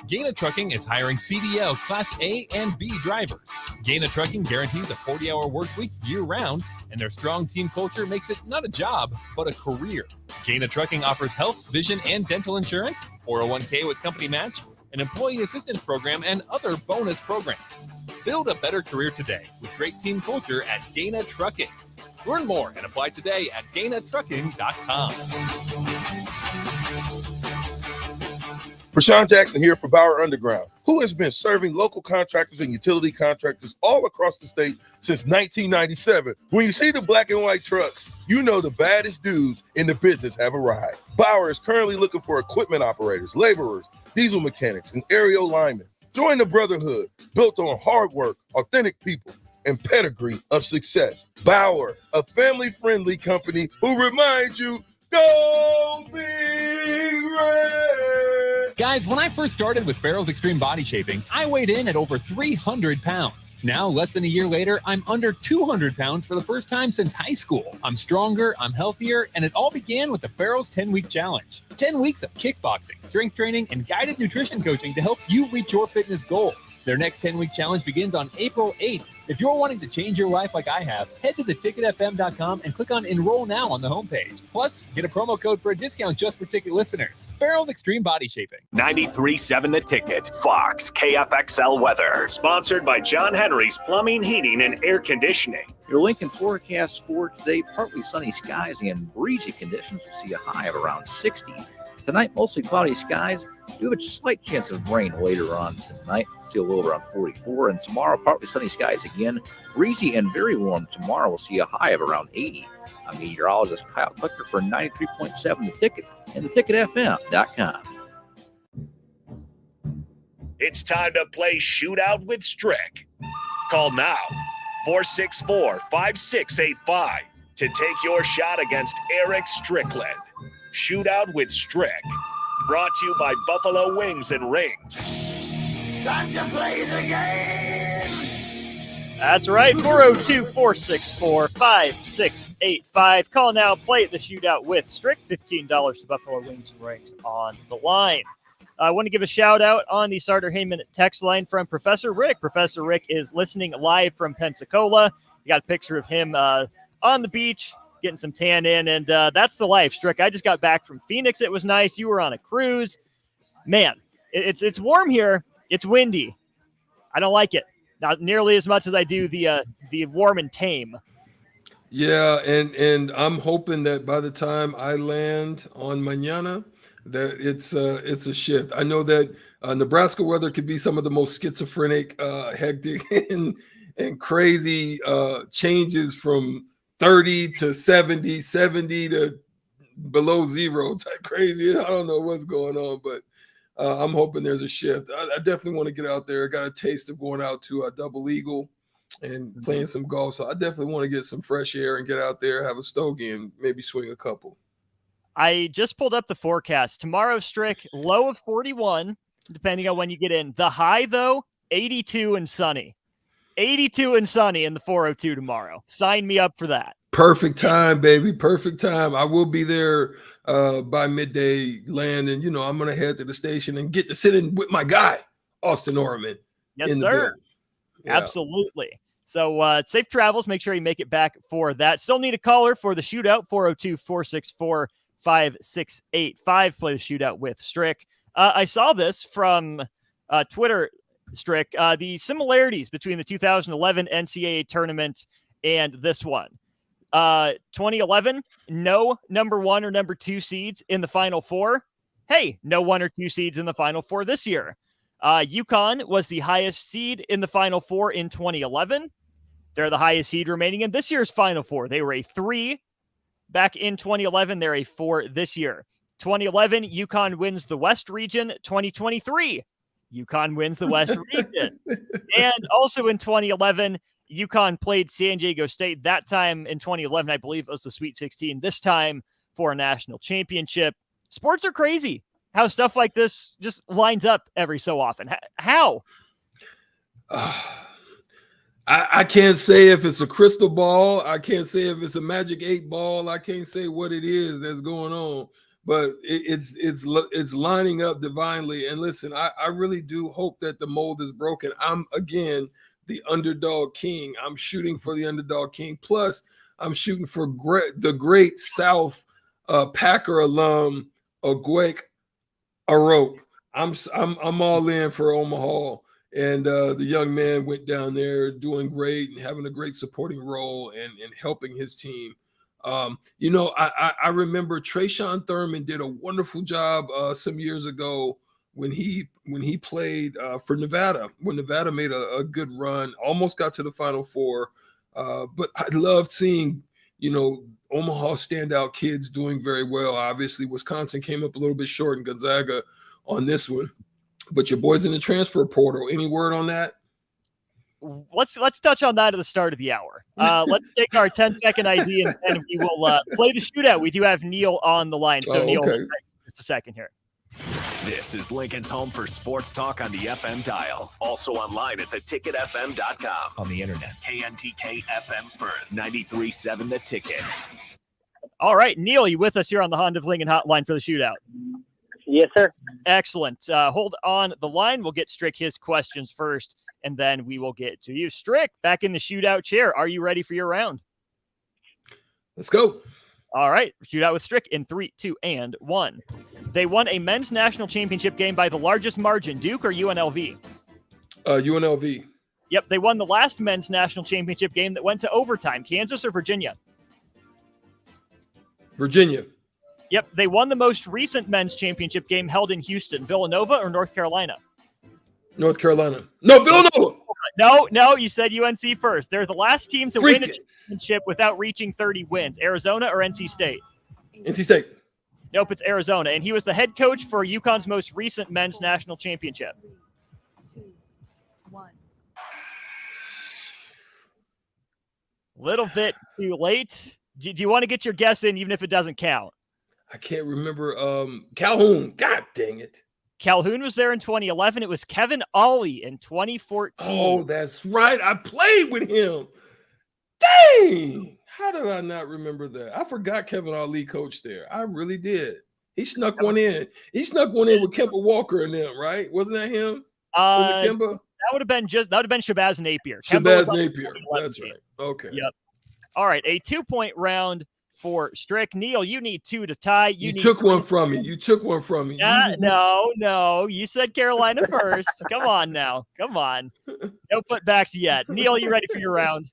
Gaina Trucking is hiring CDL Class A and B drivers. Gaina Trucking guarantees a 40-hour work week year-round, and their strong team culture makes it not a job, but a career. Gaina Trucking offers health, vision, and dental insurance, 401k with company match, an employee assistance program, and other bonus programs. Build a better career today with great team culture at Gaina Trucking. Learn more and apply today at GainaTrucking.com. Rashawn Jackson here for Bauer Underground, who has been serving local contractors and utility contractors all across the state since 1997. When you see the black and white trucks, you know the baddest dudes in the business have arrived. Bauer is currently looking for equipment operators, laborers, diesel mechanics, and aerial linemen. Join the brotherhood built on hard work, authentic people, and pedigree of success. Bauer, a family-friendly company who reminds you, go Big Red! Guys, when I first started with Farrell's Extreme Body Shaping, I weighed in at over 300 pounds. Now, less than a year later, I'm under 200 pounds for the first time since high school. I'm stronger, I'm healthier, and it all began with the Farrell's 10-week challenge. 10 weeks of kickboxing, strength training, and guided nutrition coaching to help you reach your fitness goals. Their next 10-week challenge begins on April 8th. If you're wanting to change your life like I have, head to theticketfm.com and click on Enroll Now on the homepage. Plus, get a promo code for a discount just for ticket listeners. Farrell's Extreme Body Shaping. 93.7 The Ticket, Fox, KFXL Weather. Sponsored by John Henry's Plumbing, Heating, and Air Conditioning. Your Lincoln forecast for today, partly sunny skies and breezy conditions. We'll see a high of around 60. Tonight, mostly cloudy skies. We have a slight chance of rain later on tonight. See a low around 44. And tomorrow, partly sunny skies again. Breezy and very warm. Tomorrow, we'll see a high of around 80. I'm meteorologist Kyle Clicker for 93.7 The Ticket and theticketfm.com. It's time to play Shootout with Strick. Call now, 464-5685, to take your shot against Eric Strickland. Shootout with Strick. Brought to you by Buffalo Wings and Rings. Time to play the game! That's right, 402-464-5685. Call now, play the Shootout with Strick. $15 to Buffalo Wings and Rings on the line. I want to give a shout out on the Sartor Heyman text line from Professor Rick. Professor Rick is listening live from Pensacola. You got a picture of him on the beach, getting some tan in, and that's the life, Strick. I just got back from Phoenix. It was nice. You were on a cruise. Man, it's warm here. It's windy. I don't like it. Not nearly as much as I do the warm and tame. Yeah, and I'm hoping that by the time I land on mañana, that it's a shift. I know that Nebraska weather could be some of the most schizophrenic, hectic, and crazy changes from 30 to 70, 70 to below zero type crazy. I don't know what's going on, but I'm hoping there's a shift. I definitely want to get out there. I got a taste of going out to a Double Eagle and playing some golf. So I definitely want to get some fresh air and get out there, have a stogie, and maybe swing a couple. I just pulled up the forecast. Tomorrow, Strick, low of 41, depending on when you get in. The high, though, 82 and sunny. 82 and sunny in the 402 tomorrow. Sign me up for that. Perfect time, baby. Perfect time. I will be there by midday land, and I'm gonna head to the station and get to sit in with my guy, Austin Orman. Yes, sir. Yeah. Absolutely. So safe travels. Make sure you make it back for that. Still need a caller for the shootout, 402-464-5685. Play the shootout with Strick. I saw this from Twitter, Strick, the similarities between the 2011 NCAA tournament and this one. 2011, no number 1 or number 2 seeds in the Final Four. Hey, no 1 or 2 seeds in the Final Four this year. UConn was the highest seed in the Final Four in 2011. They're the highest seed remaining in this year's Final Four. They were a 3 back in 2011. They're a 4 this year. 2011, UConn wins the West region. 2023, UConn wins the West region. And also in 2011, UConn played San Diego State. That time in 2011, I believe it was the Sweet 16. This time for a national championship. Sports are crazy. How stuff like this just lines up every so often. How? I can't say if it's a crystal ball. I can't say if it's a magic 8 ball. I can't say what it is that's going on, but it's lining up divinely. And listen, I really do hope that the mold is broken. I'm again the underdog king. I'm shooting for the underdog king. Plus, I'm shooting for the great South Packer alum Ogwek Arope. I'm all in for Omaha, and the young man went down there doing great and having a great supporting role and helping his team. I remember Trayshawn Thurman did a wonderful job some years ago when he played for Nevada. When Nevada made a good run, almost got to the Final Four. But I loved seeing Omaha standout kids doing very well. Obviously, Wisconsin came up a little bit short in Gonzaga on this one, but your boys in the transfer portal. Any word on that? Let's touch on that at the start of the hour. Let's take our 10-second ID and we will play the shootout. We do have Neil on the line. So Neil, just a second here. This is Lincoln's home for sports talk on the FM dial. Also online at theticketfm.com. On the internet. KNTK FM Firth, 93.7 The Ticket. All right, Neil, you with us here on the Honda of Lincoln hotline for the shootout? Yes, sir. Excellent. Hold on the line. We'll get Strick his questions first, and then we will get to you. Strick, back in the shootout chair. Are you ready for your round? Let's go. All right, shootout with Strick in 3, 2, and 1. They won a men's national championship game by the largest margin, Duke or UNLV? UNLV. Yep, they won the last men's national championship game that went to overtime, Kansas or Virginia? Virginia. Yep, they won the most recent men's championship game held in Houston, Villanova or North Carolina? North Carolina. No, Villanova. No, you said UNC first. They're the last team to win a championship without reaching 30 wins. Arizona or NC State? NC State. Nope, it's Arizona. And he was the head coach for UConn's most recent men's national championship. 3, 2, 1. Little bit too late. Do you want to get your guess in even if it doesn't count? I can't remember. Calhoun. God dang it. Calhoun was there in 2011. It was Kevin Ollie in 2014. Oh, that's right. I played with him. Dang. How did I not remember that? I forgot Kevin Ollie coached there. I really did. He snuck one in. He snuck one in with Kemba Walker and them, right? Wasn't that him? Was it Kemba? That would have been Shabazz Napier. Shabazz Napier. That's right. Okay. Yep. All right. A 2-point round for Strick. Neil, you need 2 to tie. You took one from me. You took one from me. No. You said Carolina first. Come on now. Come on. No putbacks yet. Neil, you ready for your round?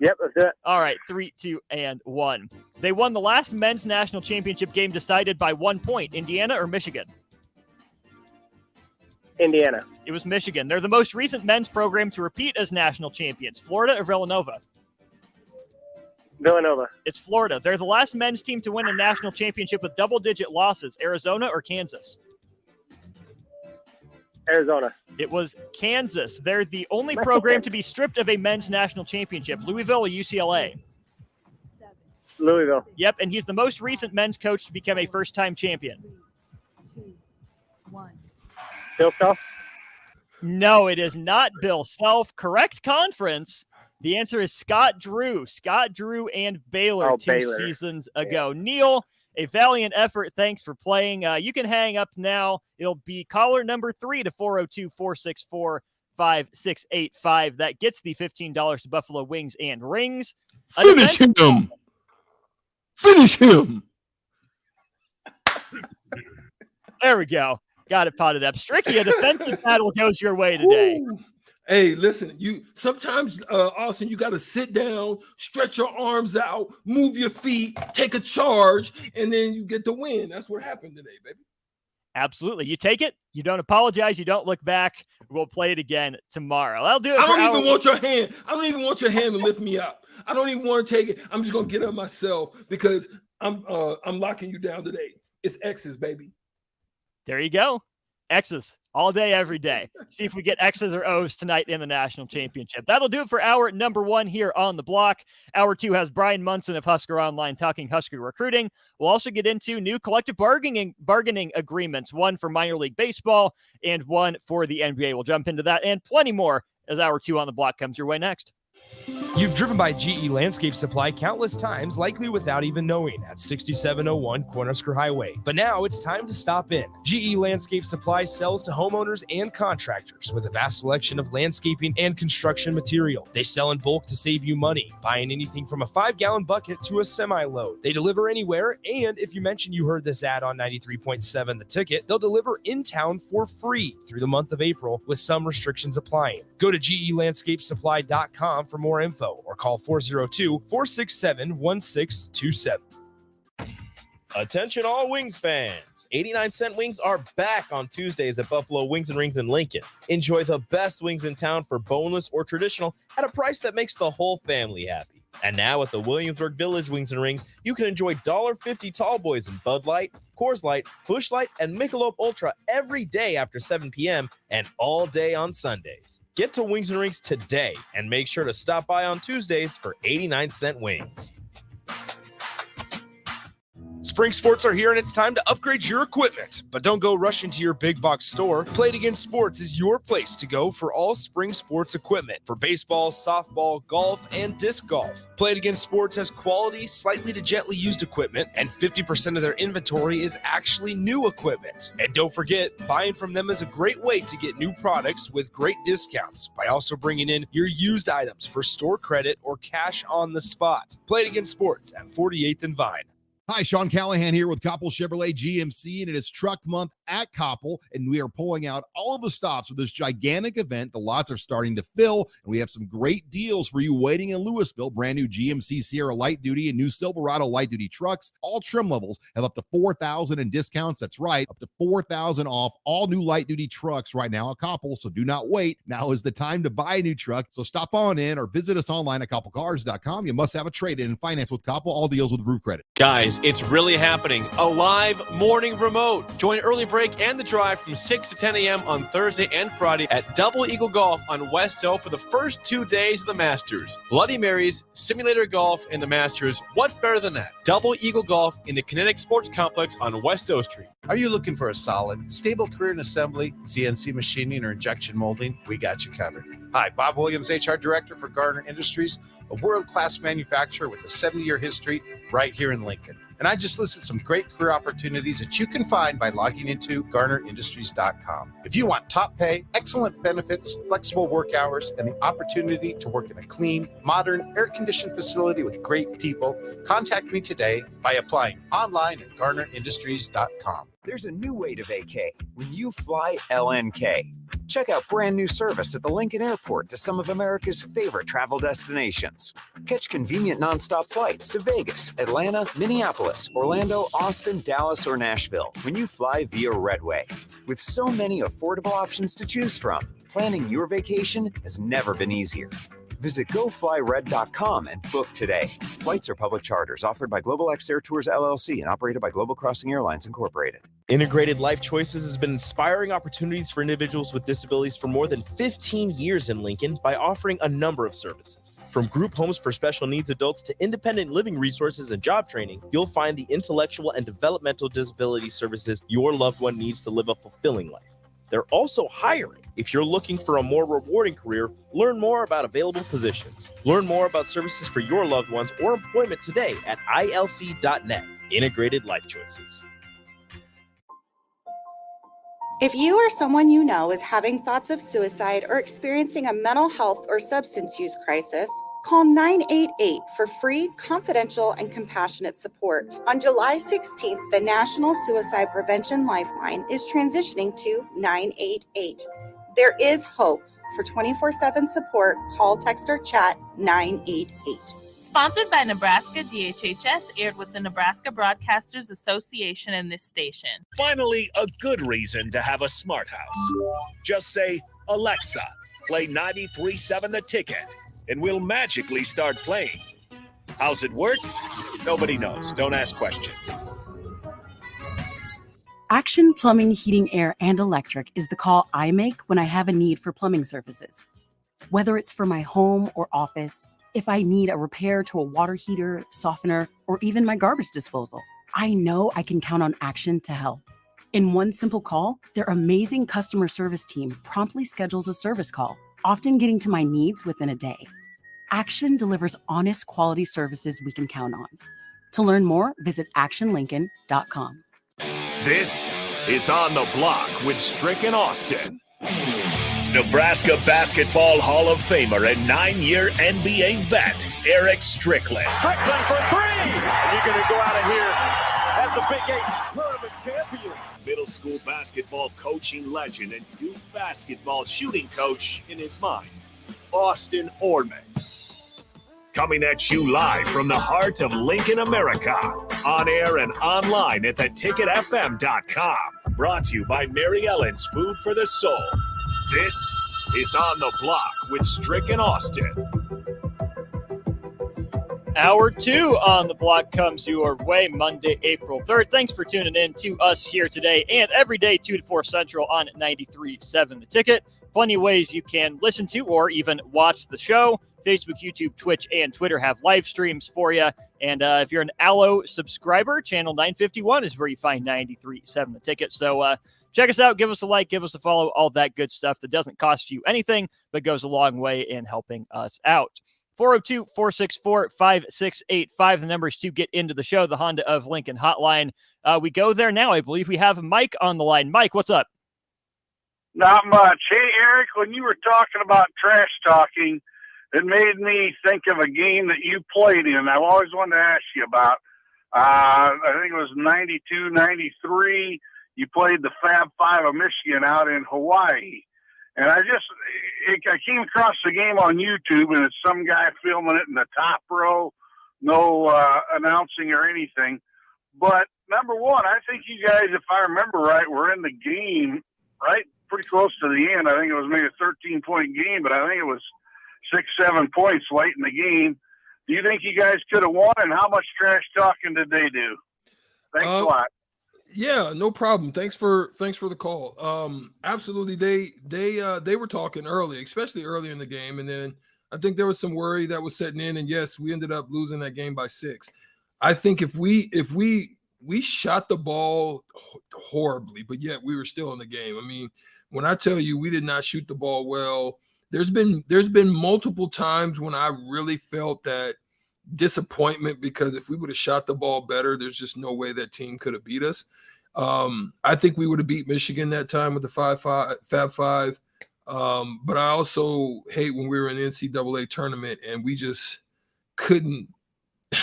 Yep, that's it. All right, 3, 2, and 1. They won the last men's national championship game decided by 1 point. Indiana or Michigan? Indiana. It was Michigan. They're the most recent men's program to repeat as national champions. Florida or Villanova? Villanova. It's Florida. They're the last men's team to win a national championship with double-digit losses. Arizona or Kansas? Arizona. It was Kansas. They're the only program to be stripped of a men's national championship. Louisville or UCLA? Louisville. Yep, and he's the most recent men's coach to become a first-time champion. 3, 2, 1. Bill Self? No, it is not Bill Self. Correct conference. The answer is Scott Drew. Scott Drew and Baylor Baylor. seasons ago. Neil, a valiant effort. Thanks for playing. You can hang up now. It'll be caller number 3 to 402-464-5685. That gets the $15 to Buffalo Wings and Rings. Finish him. Finish him. There we go. Got it potted up. Stricky, a defensive battle goes your way today. Ooh. Hey, listen, you sometimes, Austin, you got to sit down, stretch your arms out, move your feet, take a charge, and then you get the win. That's what happened today, baby. Absolutely. You take it. You don't apologize. You don't look back. We'll play it again tomorrow. I'll do it. I don't even want your hand. I don't even want your hand to lift me up. I don't even want to take it. I'm just going to get up myself because I'm locking you down today. It's X's, baby. There you go. X's all day, every day. See if we get X's or O's tonight in the national championship. That'll do it for hour number 1 here on the block. Hour 2 has Brian Munson of Husker Online talking Husker recruiting. We'll also get into new collective bargaining agreements, one for minor league baseball and one for the NBA. We'll jump into that and plenty more as hour 2 on the block comes your way next. You've driven by GE Landscape Supply countless times, likely without even knowing, at 6701 Cornhusker Highway. But now it's time to stop in. GE Landscape Supply sells to homeowners and contractors with a vast selection of landscaping and construction material. They sell in bulk to save you money, buying anything from a 5-gallon bucket to a semi-load. They deliver anywhere, and if you mention you heard this ad on 93.7 The Ticket, they'll deliver in town for free through the month of April with some restrictions applying. Go to GELandscapeSupply.com for more info or call 402-467-1627. Attention all Wings fans. 89-cent wings are back on Tuesdays at Buffalo Wings and Rings in Lincoln. Enjoy the best wings in town for boneless or traditional at a price that makes the whole family happy. And now at the Williamsburg Village Wings and Rings, you can enjoy $1.50 tall boys in Bud Light, Coors Light, Busch Light, and Michelob Ultra every day after 7 p.m. and all day on Sundays. Get to Wings and Rings today and make sure to stop by on Tuesdays for 89-cent wings. Spring sports are here and it's time to upgrade your equipment. But don't go rushing to your big box store. Play It Again Sports is your place to go for all spring sports equipment for baseball, softball, golf, and disc golf. Play It Again Sports has quality, slightly to gently used equipment, and 50% of their inventory is actually new equipment. And don't forget, buying from them is a great way to get new products with great discounts by also bringing in your used items for store credit or cash on the spot. Play It Again Sports at 48th and Vine. Hi, Sean Callahan here with Koppel Chevrolet GMC, and it is Truck Month at Koppel, and we are pulling out all of the stops for this gigantic event. The lots are starting to fill, and we have some great deals for you waiting in Louisville. Brand new GMC Sierra Light Duty and new Silverado Light Duty trucks. All trim levels have up to $4,000 in discounts. That's right, up to $4,000 off all new light duty trucks right now at Koppel, so do not wait. Now is the time to buy a new truck, so stop on in or visit us online at koppelcars.com. You must have a trade-in and finance with Koppel. All deals with approved credit. Guys, it's really happening. A live morning remote. Join Early Break and The Drive from 6 to 10 a.m. on Thursday and Friday at Double Eagle Golf on West O for the first 2 days of the Masters. Bloody Marys, simulator golf, and the Masters. What's better than that? Double Eagle Golf in the Kinetic Sports Complex on West O Street. Are you looking for a solid, stable career in assembly, CNC machining, or injection molding? We got you covered. Hi, Bob Williams, HR Director for Garner Industries, a world-class manufacturer with a 70-year history right here in Lincoln. And I just listed some great career opportunities that you can find by logging into GarnerIndustries.com. If you want top pay, excellent benefits, flexible work hours, and the opportunity to work in a clean, modern, air-conditioned facility with great people, contact me today by applying online at GarnerIndustries.com. There's a new way to vacay when you fly LNK. Check out brand new service at the Lincoln Airport to some of America's favorite travel destinations. Catch convenient nonstop flights to Vegas, Atlanta, Minneapolis, Orlando, Austin, Dallas, or Nashville when you fly via Redway. With so many affordable options to choose from, planning your vacation has never been easier. Visit GoFlyRed.com and book today. Flights are public charters offered by Global X Air Tours LLC and operated by Global Crossing Airlines Incorporated. Integrated Life Choices has been inspiring opportunities for individuals with disabilities for more than 15 years in Lincoln by offering a number of services. From group homes for special needs adults to independent living resources and job training, you'll find the intellectual and developmental disability services your loved one needs to live a fulfilling life. They're also hiring. If you're looking for a more rewarding career, learn more about available positions. Learn more about services for your loved ones or employment today at ilc.net. Integrated Life Choices. If you or someone you know is having thoughts of suicide or experiencing a mental health or substance use crisis, call 988 for free, confidential, and compassionate support. On July 16th, the National Suicide Prevention Lifeline is transitioning to 988. There is hope. For 24/7 support, call, text, or chat 988. Sponsored by Nebraska DHHS, aired with the Nebraska Broadcasters Association and this station. Finally, a good reason to have a smart house. Just say, Alexa, play 93.7 The Ticket, and we'll magically start playing. How's it work? Nobody knows. Don't ask questions. Action Plumbing, Heating, Air, and Electric is the call I make when I have a need for plumbing services. Whether it's for my home or office, if I need a repair to a water heater, softener, or even my garbage disposal, I know I can count on Action to help. In one simple call, their amazing customer service team promptly schedules a service call, often getting to my needs within a day. Action delivers honest, quality services we can count on. To learn more, visit actionlincoln.com. This is On the Block with Strick and Austin. Nebraska Basketball Hall of Famer and 9-year NBA vet, Eric Strickland. Strickland for three! And you're going to go out of here as the Big 8 tournament champion. Middle school basketball coaching legend and Duke basketball shooting coach in his mind, Austin Orman. Coming at you live from the heart of Lincoln, America. On air and online at theticketfm.com. Brought to you by Mary Ellen's Food for the Soul. This is On the Block with Strick and Austin. Hour 2 on the block comes your way Monday, April 3rd. Thanks for tuning in to us here today and every day 2 to 4 Central on 93.7 The Ticket. Plenty of ways you can listen to or even watch the show. Facebook, YouTube, Twitch, and Twitter have live streams for you. And if you're an Allo subscriber, channel 951 is where you find 93.7 The Ticket. So check us out, give us a like, give us a follow, all that good stuff that doesn't cost you anything, but goes a long way in helping us out. 402-464-5685, the numbers to get into the show, the Honda of Lincoln hotline. We go there now. I believe we have Mike on the line. Mike, what's up? Not much. Hey, Eric, when you were talking about trash talking, it made me think of a game that you played in. I've always wanted to ask you about. I think it was 92, 93. You played the Fab Five of Michigan out in Hawaii. And I came across the game on YouTube, and it's some guy filming it in the top row, no announcing or anything. But number one, I think you guys, if I remember right, were in the game, right, pretty close to the end. I think it was maybe a 13-point game, but I think it was 6-7 points late in the game. Do you think you guys could have won, and how much trash talking did they do? Thanks a lot. Yeah, no problem. Thanks for the call. Absolutely, they were talking early, especially early in the game, and then I think there was some worry that was setting in. And yes, we ended up losing that game by 6. I think if we shot the ball horribly, but yet we were still in the game. I mean, when I tell you we did not shoot the ball well, there's been multiple times when I really felt that disappointment, because if we would have shot the ball better, there's just no way that team could have beat us. I think we would have beat Michigan that time with the Fab Five. But I also hate when we were in the NCAA tournament and we just couldn't.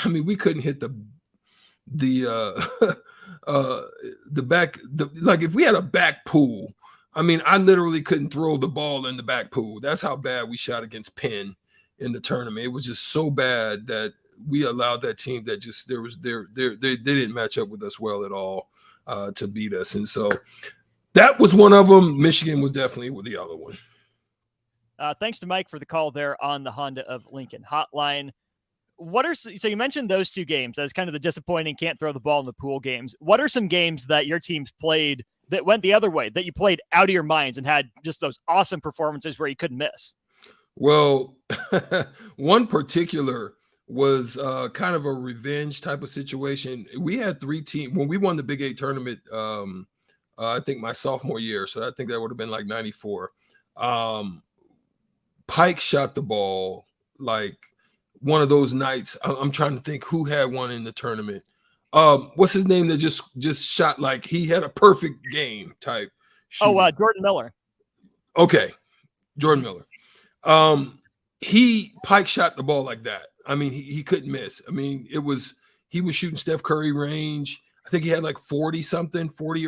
I mean, we couldn't hit the back. Like if we had a back pool, I mean, I literally couldn't throw the ball in the back pool. That's how bad we shot against Penn in the tournament. It was just so bad that we allowed that team that just they didn't match up with us well at all to beat us. And so that was one of them. Michigan was definitely the other one. Thanks to Mike for the call there on the Honda of Lincoln hotline. So you mentioned those two games as kind of the disappointing, can't throw the ball in the pool games. What are some games that your teams played that went the other way, that you played out of your minds and had just those awesome performances where you couldn't miss? Well, one particular was kind of a revenge type of situation. We had 3 teams when we won the Big 8 tournament I think my sophomore year. So I think that would have been like 94. Pike shot the ball like one of those nights. I'm trying to think who had one in the tournament. What's his name that just shot like he had a perfect game type shooting? Jordan Miller. Okay, Jordan Miller. Pike shot the ball like that. I mean, he couldn't miss. I mean, he was shooting Steph Curry range. I think he had like 40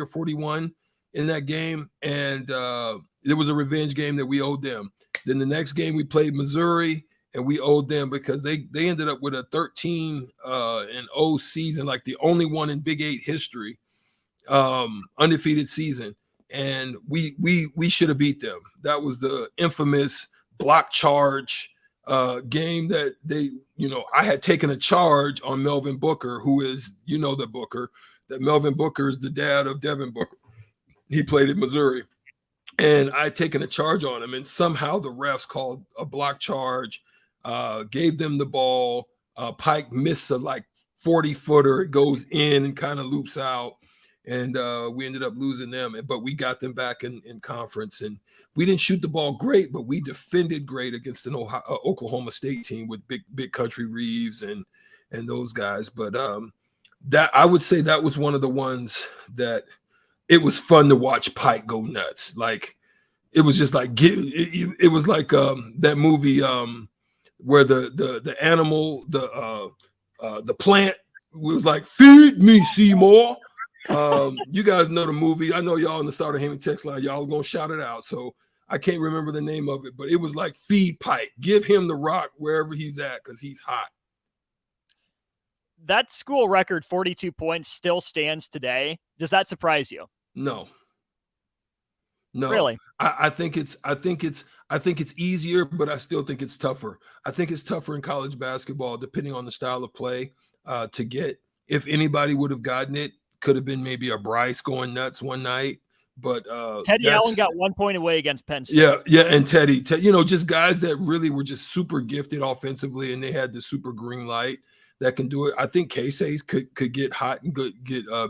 or 41 in that game. And there was a revenge game that we owed them. Then the next game we played Missouri, and we owed them because they ended up with a 13-0 season, like the only one in Big 8 history, undefeated season. And we should have beat them. That was the infamous block charge game that I had taken a charge on Melvin Booker, who is, the Booker, that Melvin Booker is the dad of Devin Booker. He played in Missouri. And I had taken a charge on him, and somehow the refs called a block charge, gave them the ball. Pike missed a like 40-footer. It goes in and kind of loops out. And we ended up losing them. But we got them back in conference. And we didn't shoot the ball great, but we defended great against an Oklahoma State team with big country Reeves and those guys. But that I would say that was one of the ones that it was fun to watch Pike go nuts. Like it was just like it was like that movie where the animal, the plant was like, "Feed me, Seymour." You guys know the movie. I know y'all in the Starter Heyman text line. Y'all are gonna shout it out. So I can't remember the name of it, but it was like feed Pike. Give him the rock wherever he's at because he's hot. That school record, 42 points, still stands today. Does that surprise you? No. Really? I think it's easier, but I still think it's tougher. I think it's tougher in college basketball, depending on the style of play, to get. If anybody would have gotten it, could have been maybe a Bryce going nuts one night. But Teddy Allen got 1 point away against Penn State. Yeah, and Teddy, just guys that really were just super gifted offensively, and they had the super green light that can do it. I think Casey's could get hot and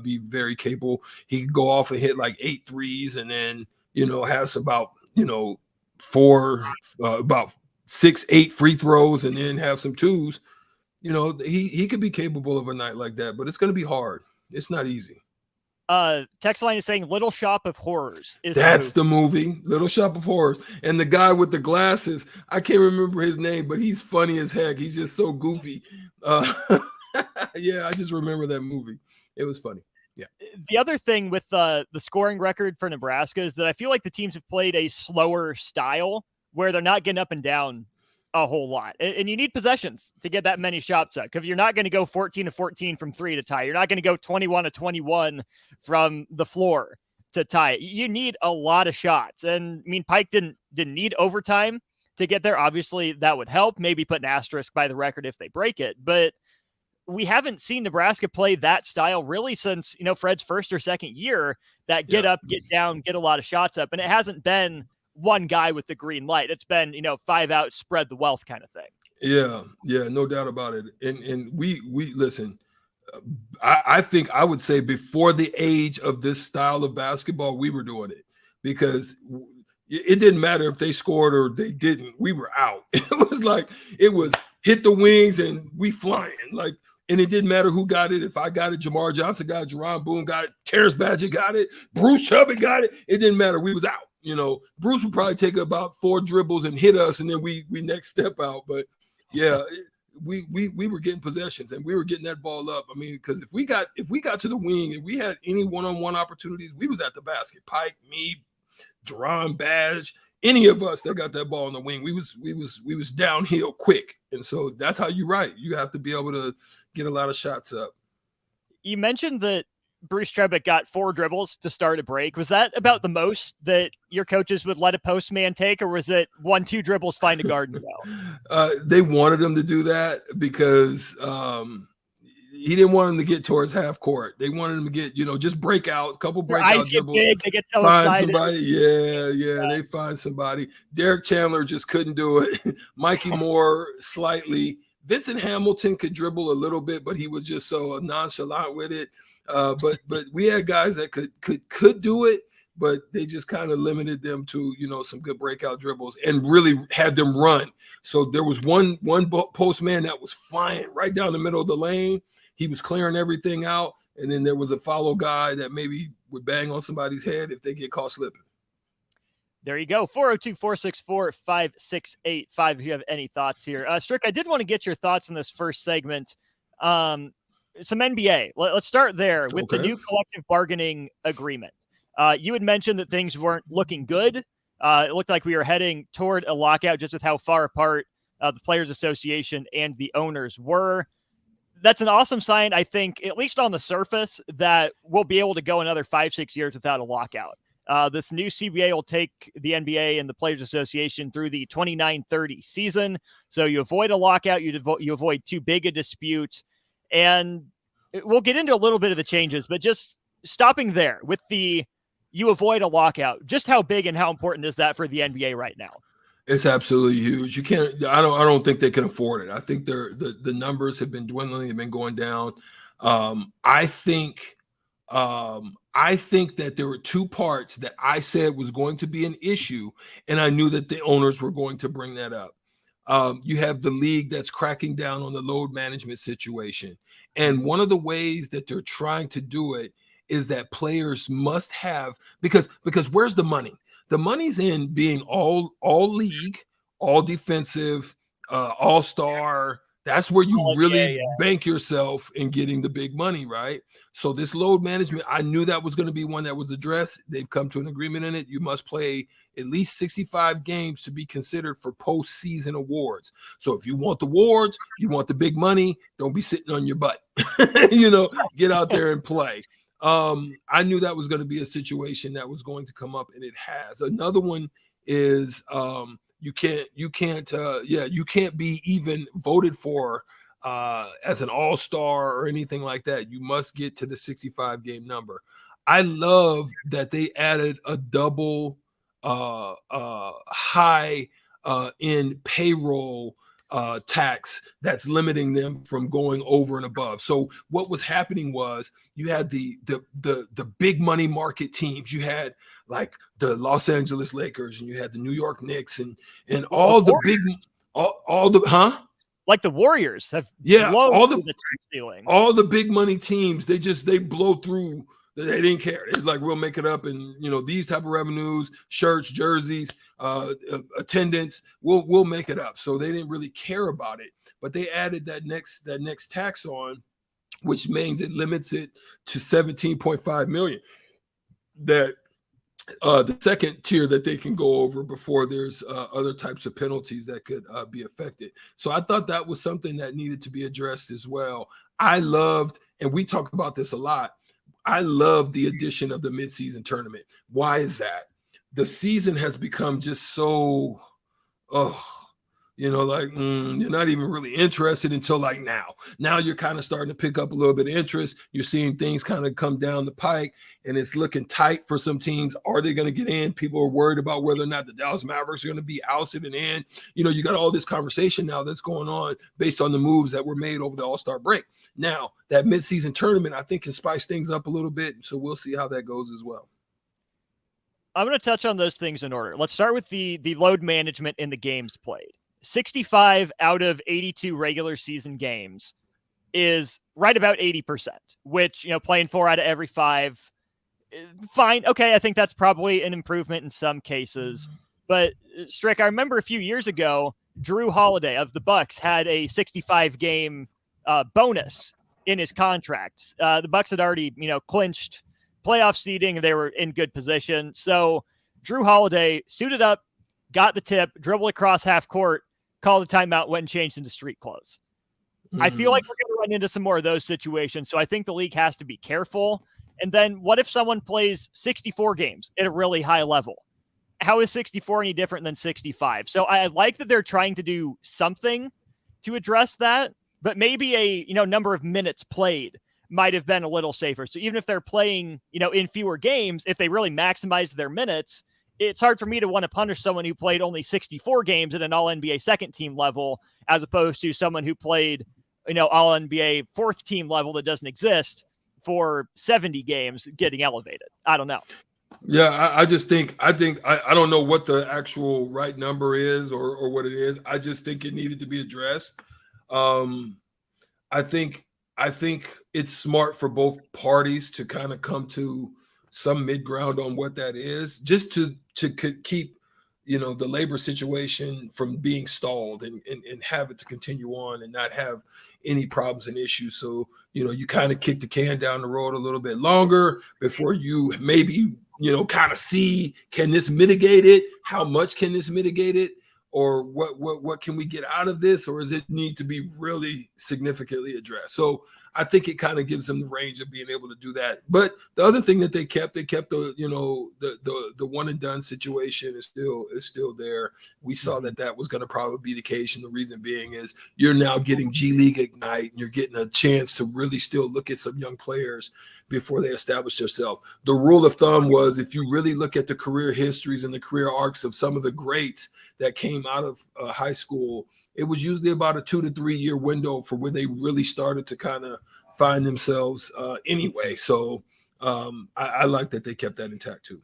be very capable. He could go off and hit like 8 threes, and then has about about 6-8 free throws, and then have some twos. He could be capable of a night like that, but it's going to be hard. It's not easy. Text line is saying Little Shop of Horrors. That's the movie, Little Shop of Horrors. And the guy with the glasses, I can't remember his name, but he's funny as heck. He's just so goofy. Yeah, I just remember that movie. It was funny. Yeah. The other thing with the scoring record for Nebraska is that I feel like the teams have played a slower style where they're not getting up and down a whole lot. And you need possessions to get that many shots up. Because you're not going to go 14-14 from 3 to tie. You're not going to go 21-21 from the floor to tie. You need a lot of shots. And I mean, Pike didn't need overtime to get there. Obviously, that would help. Maybe put an asterisk by the record if they break it. But we haven't seen Nebraska play that style really since, Fred's first or second year, that get up, get down, get a lot of shots up. And it hasn't been one guy with the green light. It's been, 5 out, spread the wealth kind of thing. Yeah, no doubt about it. And we listen, I think I would say before the age of this style of basketball, we were doing it because it didn't matter if they scored or they didn't. We were out. It was hit the wings and we flying and it didn't matter who got it. If I got it, Jamar Johnson got it, Jerron Boone got it, Terrence Badger got it, Bruce Chubby got it. It didn't matter. We was out. Bruce would probably take about 4 dribbles and hit us, and then we next step out. But yeah, we were getting possessions and we were getting that ball up. I mean, because if we got to the wing and we had any one-on-one opportunities, we was at the basket. Pike, me, Jerron Badge, any of us that got that ball on the wing, we was downhill quick. And so that's how you have to be able to get a lot of shots up. You mentioned that Bruce Trebick got 4 dribbles to start a break. Was that about the most that your coaches would let a post man take, or was it 1-2 dribbles, find a guard and go? They wanted him to do that because he didn't want him to get towards half court. They wanted him to get, just breakouts, a couple breakout dribbles. Big, they get so find excited. Somebody. Yeah, they find somebody. Derek Chandler just couldn't do it. Mikey Moore slightly. Vincent Hamilton could dribble a little bit, but he was just so nonchalant with it. But we had guys that could do it, but they just kind of limited them to, some good breakout dribbles and really had them run. So there was one post man that was flying right down the middle of the lane. He was clearing everything out. And then there was a follow guy that maybe would bang on somebody's head if they get caught slipping. There you go. 402-464-5685 if you have any thoughts here. Strick, I did want to get your thoughts in this first segment. Some NBA. Let's start there with the new collective bargaining agreement. You had mentioned that things weren't looking good. It looked like we were heading toward a lockout just with how far apart the Players Association and the owners were. That's an awesome sign, I think, at least on the surface, that we'll be able to go another 5-6 years without a lockout. This new CBA will take the NBA and the Players Association through the 29-30 season. So you avoid a lockout, you avoid too big a dispute. And we'll get into a little bit of the changes, but just stopping there with you avoid a lockout, just how big and how important is that for the NBA right now? It's absolutely huge. You can't. I don't think they can afford it. I think the numbers have been dwindling. They've been going down. I think that there were two parts that I said was going to be an issue, and I knew that the owners were going to bring that up. You have the league that's cracking down on the load management situation, and one of the ways that they're trying to do it is that players must have because where's the money? The money's in being all league, all defensive, all-star. That's where you really bank yourself in getting the big money, right? So this load management, I knew that was going to be one that was addressed. They've come to an agreement in it. You must play at least 65 games to be considered for postseason awards. So if you want the awards, you want the big money, don't be sitting on your butt. Get out there and play. I knew that was going to be a situation that was going to come up, and it has. Another one is you can't be even voted for as an all-star or anything like that. You must get to the 65 game number. I love that they added a double high in payroll tax that's limiting them from going over and above. So what was happening was you had the big money market teams. You had like the Los Angeles Lakers, and you had the New York Knicks, and all the big like the Warriors have blown through the tax ceiling. All the big money teams, they blow through. They didn't care. It's like, we'll make it up, and these type of revenues, shirts, jerseys, attendance, we'll make it up. So they didn't really care about it, but they added that next tax on, which means it limits it to 17.5 million. That the second tier that they can go over before there's other types of penalties that could be affected. So I thought that was something that needed to be addressed as well. I loved, and we talk about this a lot, I love the addition of the midseason tournament. Why is that? The season has become just so, you're not even really interested until like now. Now you're kind of starting to pick up a little bit of interest. You're seeing things kind of come down the pike, and it's looking tight for some teams. Are they going to get in? People are worried about whether or not the Dallas Mavericks are going to be ousted and in. You got all this conversation now that's going on based on the moves that were made over the All-Star break. Now, that midseason tournament, I think, can spice things up a little bit, so we'll see how that goes as well. I'm going to touch on those things in order. Let's start with the load management in the games played. 65 out of 82 regular season games is right about 80%, which, playing 4 out of every 5, fine. Okay, I think that's probably an improvement in some cases. But, Strick, I remember a few years ago, Drew Holiday of the Bucks had a 65-game bonus in his contract. The Bucks had already, clinched playoff seeding, and they were in good position. So Drew Holiday suited up, got the tip, dribbled across half court, called a timeout, went and changed into street clothes. I feel like we're going to run into some more of those situations. So I think the league has to be careful. And then what if someone plays 64 games at a really high level? How is 64 any different than 65? So I like that they're trying to do something to address that, but maybe a number of minutes played might have been a little safer. So even if they're playing, in fewer games, if they really maximize their minutes, it's hard for me to want to punish someone who played only 64 games at an all-NBA second team level as opposed to someone who played, all-NBA fourth team level that doesn't exist for 70 games getting elevated. I don't know. Yeah, I just think I don't know what the actual right number is or what it is. I just think it needed to be addressed. I think it's smart for both parties to kind of come to some mid ground on what that is, just to keep the labor situation from being stalled and have it to continue on and not have any problems and issues. So you kind of kick the can down the road a little bit longer before you maybe kind of see, can this mitigate it? How much can this mitigate it? Or what can we get out of this? Or does it need to be really significantly addressed? So I think it kind of gives them the range of being able to do that. But the other thing that they kept the one and done situation is still there. We saw that was going to probably be the case. And the reason being is you're now getting G League Ignite and you're getting a chance to really still look at some young players before they establish themselves. The rule of thumb was, if you really look at the career histories and the career arcs of some of the greats that came out of high school, it was usually about a 2 to 3 year window for when they really started to kind of find themselves anyway. So I like that they kept that intact too.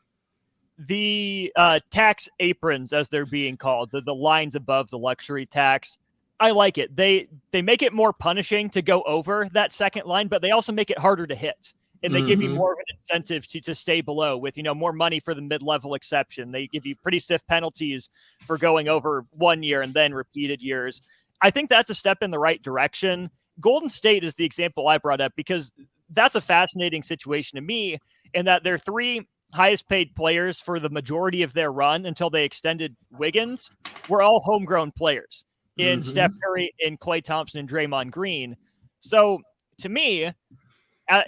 The tax aprons, as they're being called, the lines above the luxury tax, I like it. They make it more punishing to go over that second line, but they also make it harder to hit. And they give you more of an incentive to stay below with, more money for the mid-level exception. They give you pretty stiff penalties for going over 1 year and then repeated years. I think that's a step in the right direction. Golden State is the example I brought up because that's a fascinating situation to me, in that their three highest paid players for the majority of their run until they extended Wiggins were all homegrown players in Steph Curry, in Klay Thompson, and Draymond Green. So to me,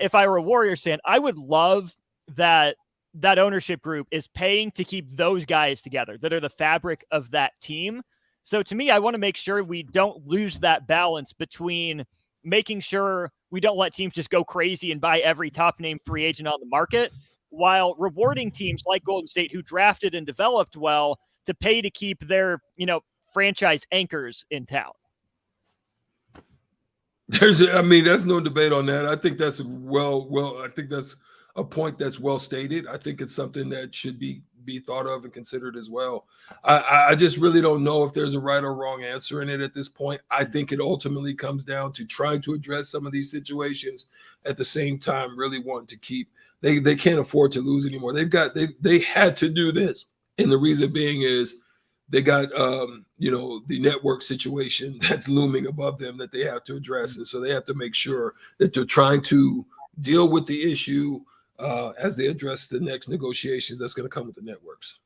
if I were a Warriors fan, I would love that ownership group is paying to keep those guys together that are the fabric of that team. So to me, I want to make sure we don't lose that balance between making sure we don't let teams just go crazy and buy every top name free agent on the market, while rewarding teams like Golden State, who drafted and developed well, to pay to keep their, franchise anchors in town. There's no debate on that. I think that's I think that's a point that's well stated. I think it's something that should be thought of and considered as well. I just really don't know if there's a right or wrong answer in it at this point. I think it ultimately comes down to trying to address some of these situations at the same time, really wanting to keep, they can't afford to lose anymore. They had to do this. And the reason being is they got, the network situation that's looming above them that they have to address. And so they have to make sure that they're trying to deal with the issue as they address the next negotiations that's going to come with the networks.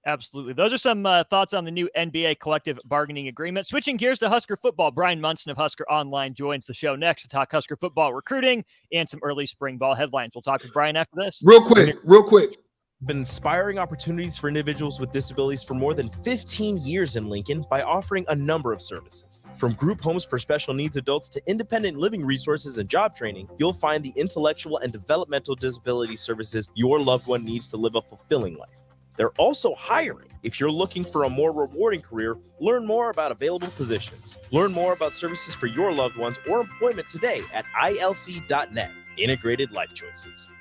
Absolutely. Those are some thoughts on the new NBA collective bargaining agreement. Switching gears to Husker football, Brian Munson of Husker Online joins the show next to talk Husker football recruiting and some early spring ball headlines. We'll talk with Brian after this. Real quick. Been inspiring opportunities for individuals with disabilities for more than 15 years in Lincoln by offering a number of services. From group homes for special needs adults to independent living resources and job training, you'll find the intellectual and developmental disability services your loved one needs to live a fulfilling life. They're also hiring. If you're looking for a more rewarding career, learn more about available positions. Learn more about services for your loved ones or employment today at ilc.net. Integrated Life Choices.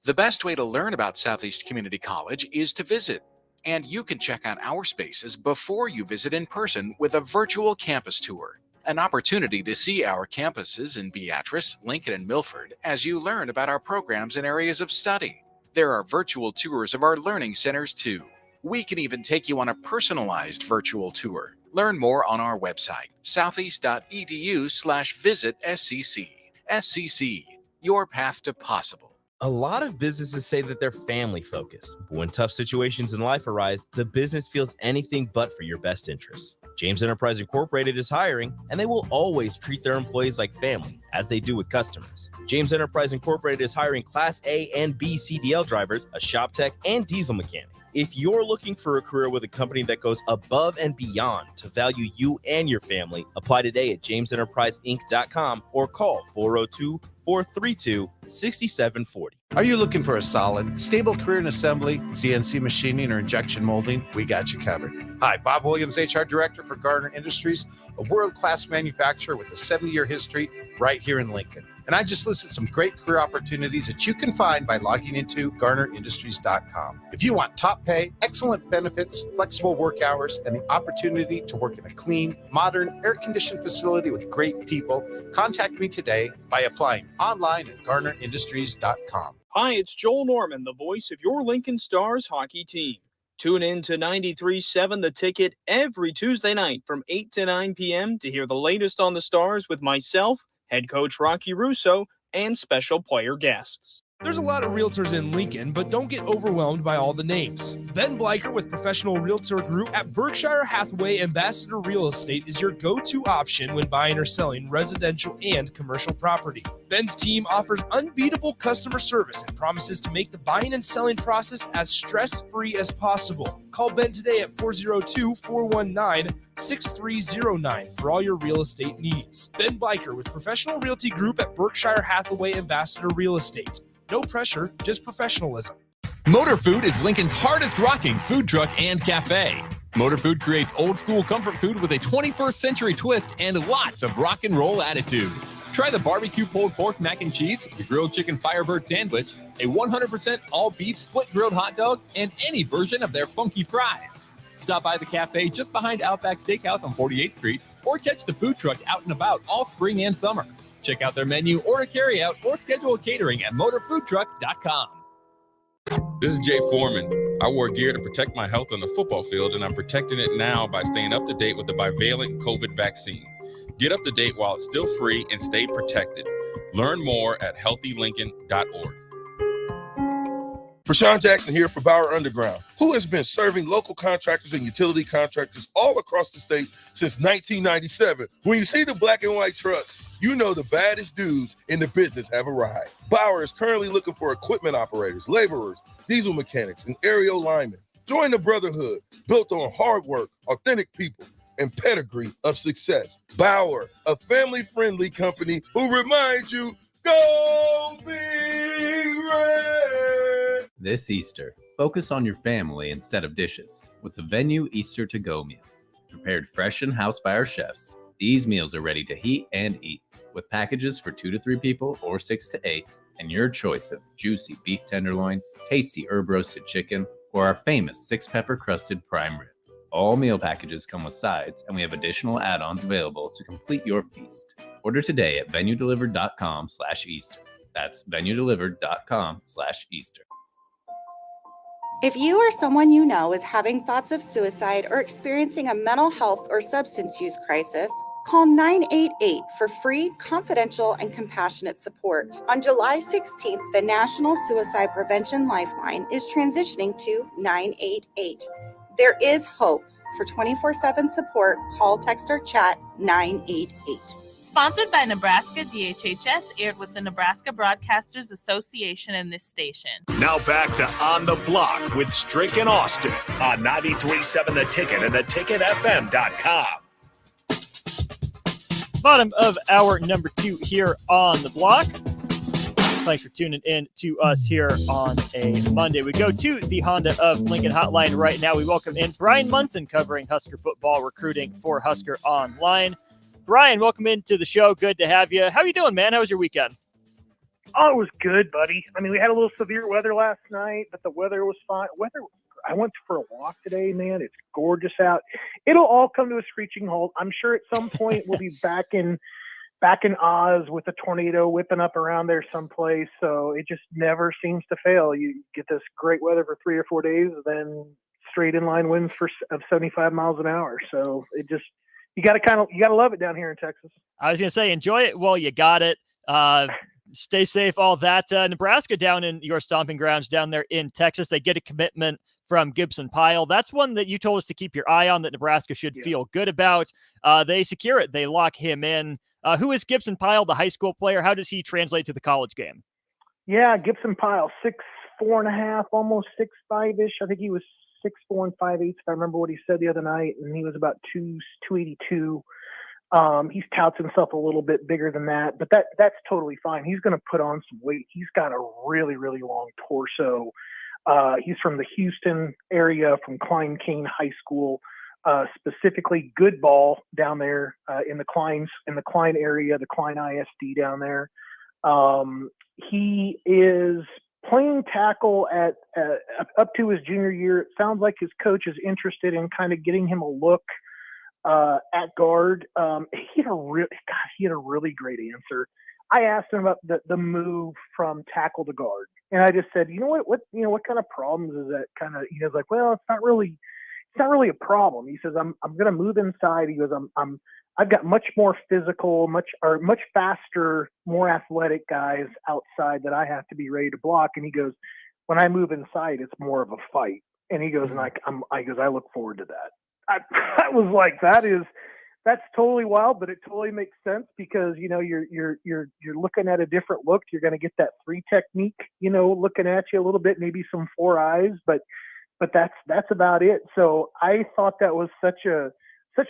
The best way to learn about Southeast Community College is to visit. And you can check out our spaces before you visit in person with a virtual campus tour. An opportunity to see our campuses in Beatrice, Lincoln, and Milford as you learn about our programs and areas of study. There are virtual tours of our learning centers too. We can even take you on a personalized virtual tour. Learn more on our website, southeast.edu/visit SCC. SCC, your path to possible. A lot of businesses say that they're family focused, but when tough situations in life arise, the business feels anything but for your best interests. James Enterprise Incorporated is hiring, and they will always treat their employees like family, as they do with customers. James Enterprise Incorporated is hiring Class A and B CDL drivers, a shop tech, and diesel mechanic. If you're looking for a career with a company that goes above and beyond to value you and your family, apply today at jamesenterpriseinc.com or call 402-432-6740. Are you looking for a solid, stable career in assembly, CNC machining, or injection molding? We got you covered. Hi, Bob Williams, HR Director for Garner Industries, a world-class manufacturer with a 70-year history right here in Lincoln. And I just listed some great career opportunities that you can find by logging into GarnerIndustries.com. If you want top pay, excellent benefits, flexible work hours, and the opportunity to work in a clean, modern, air-conditioned facility with great people, contact me today by applying online at GarnerIndustries.com. Hi, it's Joel Norman, the voice of your Lincoln Stars hockey team. Tune in to 93.7 The Ticket every Tuesday night from 8 to 9 p.m. to hear the latest on the Stars with myself, head coach Rocky Russo, and special player guests. There's a lot of realtors in Lincoln, but don't get overwhelmed by all the names. Ben Bleicher with Professional Realtor Group at Berkshire Hathaway Ambassador Real Estate is your go-to option when buying or selling residential and commercial property. Ben's team offers unbeatable customer service and promises to make the buying and selling process as stress-free as possible. Call Ben today at 402-419-6309 for all your real estate needs. Ben Bleicher with Professional Realty Group at Berkshire Hathaway Ambassador Real Estate. No pressure, just professionalism. Motor Food is Lincoln's hardest rocking food truck and cafe. Motor Food creates old school comfort food with a 21st century twist and lots of rock and roll attitude. Try the barbecue pulled pork mac and cheese, the grilled chicken Firebird sandwich, a 100% all beef split grilled hot dog, and any version of their funky fries. Stop by the cafe just behind Outback Steakhouse on 48th Street or catch the food truck out and about all spring and summer. Check out their menu, order carry out, or schedule a catering at motorfoodtruck.com. This is Jay Foreman. I wore gear to protect my health on the football field, and I'm protecting it now by staying up to date with the bivalent COVID vaccine. Get up to date while it's still free and stay protected. Learn more at healthylincoln.org. Rashawn Jackson here for Bauer Underground, who has been serving local contractors and utility contractors all across the state since 1997. When you see the black and white trucks, you know the baddest dudes in the business have arrived. Bauer is currently looking for equipment operators, laborers, diesel mechanics, and aerial linemen. Join the brotherhood built on hard work, authentic people, and pedigree of success. Bauer, a family-friendly company who reminds you, go Big Red! This Easter, focus on your family instead of dishes with the Venue Easter to-go meals. Prepared fresh in-house by our chefs, these meals are ready to heat and eat with packages for 2 to 3 people or 6 to 8 and your choice of juicy beef tenderloin, tasty herb roasted chicken, or our famous 6-pepper crusted prime rib. All meal packages come with sides, and we have additional add-ons available to complete your feast. Order today at venuedelivered.com/Easter. That's venuedelivered.com/Easter. If you or someone you know is having thoughts of suicide or experiencing a mental health or substance use crisis, call 988 for free, confidential, and compassionate support. On July 16th, the National Suicide Prevention Lifeline is transitioning to 988. There is hope. For 24/7 support, call, text, or chat 988. Sponsored by Nebraska DHHS, aired with the Nebraska Broadcasters Association and this station. Now back to On the Block with Strick and Austin on 93.7 The Ticket and theticketfm.com. Bottom of hour number 2 here on the block. Thanks for tuning in to us here on a Monday. We go to the Honda of Lincoln hotline right now. We welcome in Brian Munson covering Husker football recruiting for Husker Online. Brian, welcome into the show. Good to have you. How are you doing, man? How was your weekend? Oh, it was good, buddy. I mean, we had a little severe weather last night, but the weather was fine. I went for a walk today, man. It's gorgeous out. It'll all come to a screeching halt. I'm sure at some point we'll be back in Oz with a tornado whipping up around there someplace. So it just never seems to fail. You get this great weather for 3 or 4 days, then straight inline winds of 75 miles an hour. So it just, you got to love it down here in Texas. I was going to say, enjoy it while you got it. Stay safe, all that. Nebraska down in your stomping grounds down there in Texas, they get a commitment from Gibson Pyle. That's one that you told us to keep your eye on that Nebraska should feel good about. They secure it. They lock him in. Who is Gibson Pyle, the high school player? How does he translate to the college game? Yeah, Gibson Pyle, 6'4.5", almost 6'5"-ish. I think he was 6'4" and 5'8", if I remember what he said the other night, and he was about 282. He's touts himself a little bit bigger than that, but that's totally fine. He's going to put on some weight. He's got a really, really long torso. He's from the Houston area, from Klein Kane High School, specifically good ball down there in the Klein area, the Klein ISD down there. He is playing tackle at up to his junior year. It sounds like his coach is interested in kind of getting him a look at guard. He had a really great answer. I asked him about the move from tackle to guard, and I just said, what kind of problems is that kind of? He was like, well, it's not really a problem. He says, I'm going to move inside. He goes, I've got much more physical, much faster, more athletic guys outside that I have to be ready to block. And he goes, when I move inside, it's more of a fight. And he goes, I look forward to that. I was like, that's totally wild, but it totally makes sense because, you're looking at a different look. You're going to get that 3 technique, looking at you a little bit, maybe some 4 eyes, but that's about it. So I thought that was such a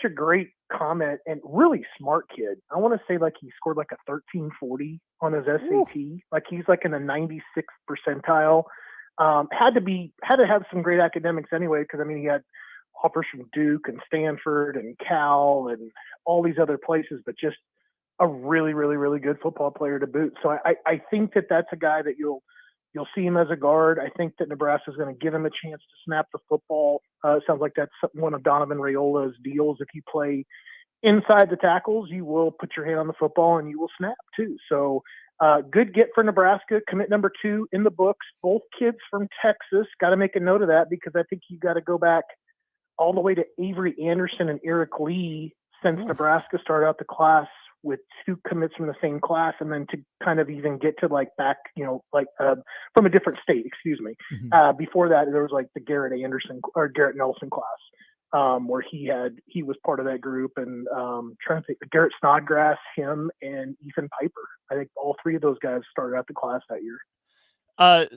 great comment and really smart kid. I want to say like he scored like a 1340 on his SAT. Ooh. Like he's like in the 96th percentile. Had to have some great academics anyway, because I mean he had offers from Duke and Stanford and Cal and all these other places, but just a really, really, really good football player to boot. So I think that's a guy that you'll see him as a guard. I think that Nebraska is going to give him a chance to snap the football. It sounds like that's one of Donovan Raiola's deals. If you play inside the tackles, you will put your hand on the football and you will snap too. So good get for Nebraska. Commit number 2 in the books. Both kids from Texas. Got to make a note of that because I think you got to go back all the way to Avery Anderson and Eric Lee since Nebraska started out the class with 2 commits from the same class, and then to kind of even get to from a different state, excuse me. Mm-hmm. Before that, there was like the Garrett Nelson class, where he was part of that group, and trying to think, Garrett Snodgrass, him, and Ethan Piper. I think all 3 of those guys started out the class that year.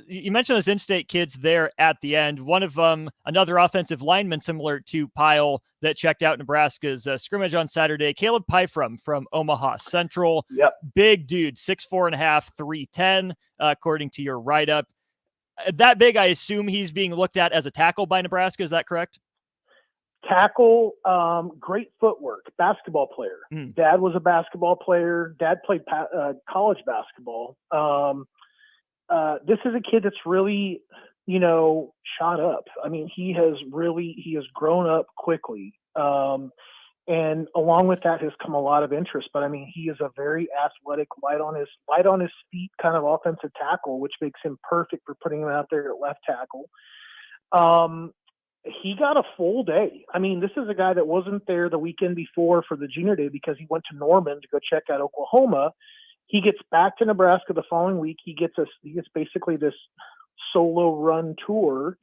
You mentioned those in-state kids there at the end. One of them, another offensive lineman similar to Pyle that checked out Nebraska's scrimmage on Saturday, Caleb Pyfrom from Omaha Central. Yep. Big dude, 6'4.5", 310, according to your write-up. That big, I assume he's being looked at as a tackle by Nebraska. Is that correct? Tackle, great footwork, basketball player. Dad was a basketball player. Dad played college basketball. This is a kid that's really, shot up. I mean, he has grown up quickly. And along with that has come a lot of interest, but I mean, he is a very athletic, light on his feet kind of offensive tackle, which makes him perfect for putting him out there at left tackle. He got a full day. I mean, this is a guy that wasn't there the weekend before for the junior day because he went to Norman to go check out Oklahoma. He gets back to Nebraska the following week. He gets basically this solo run tour,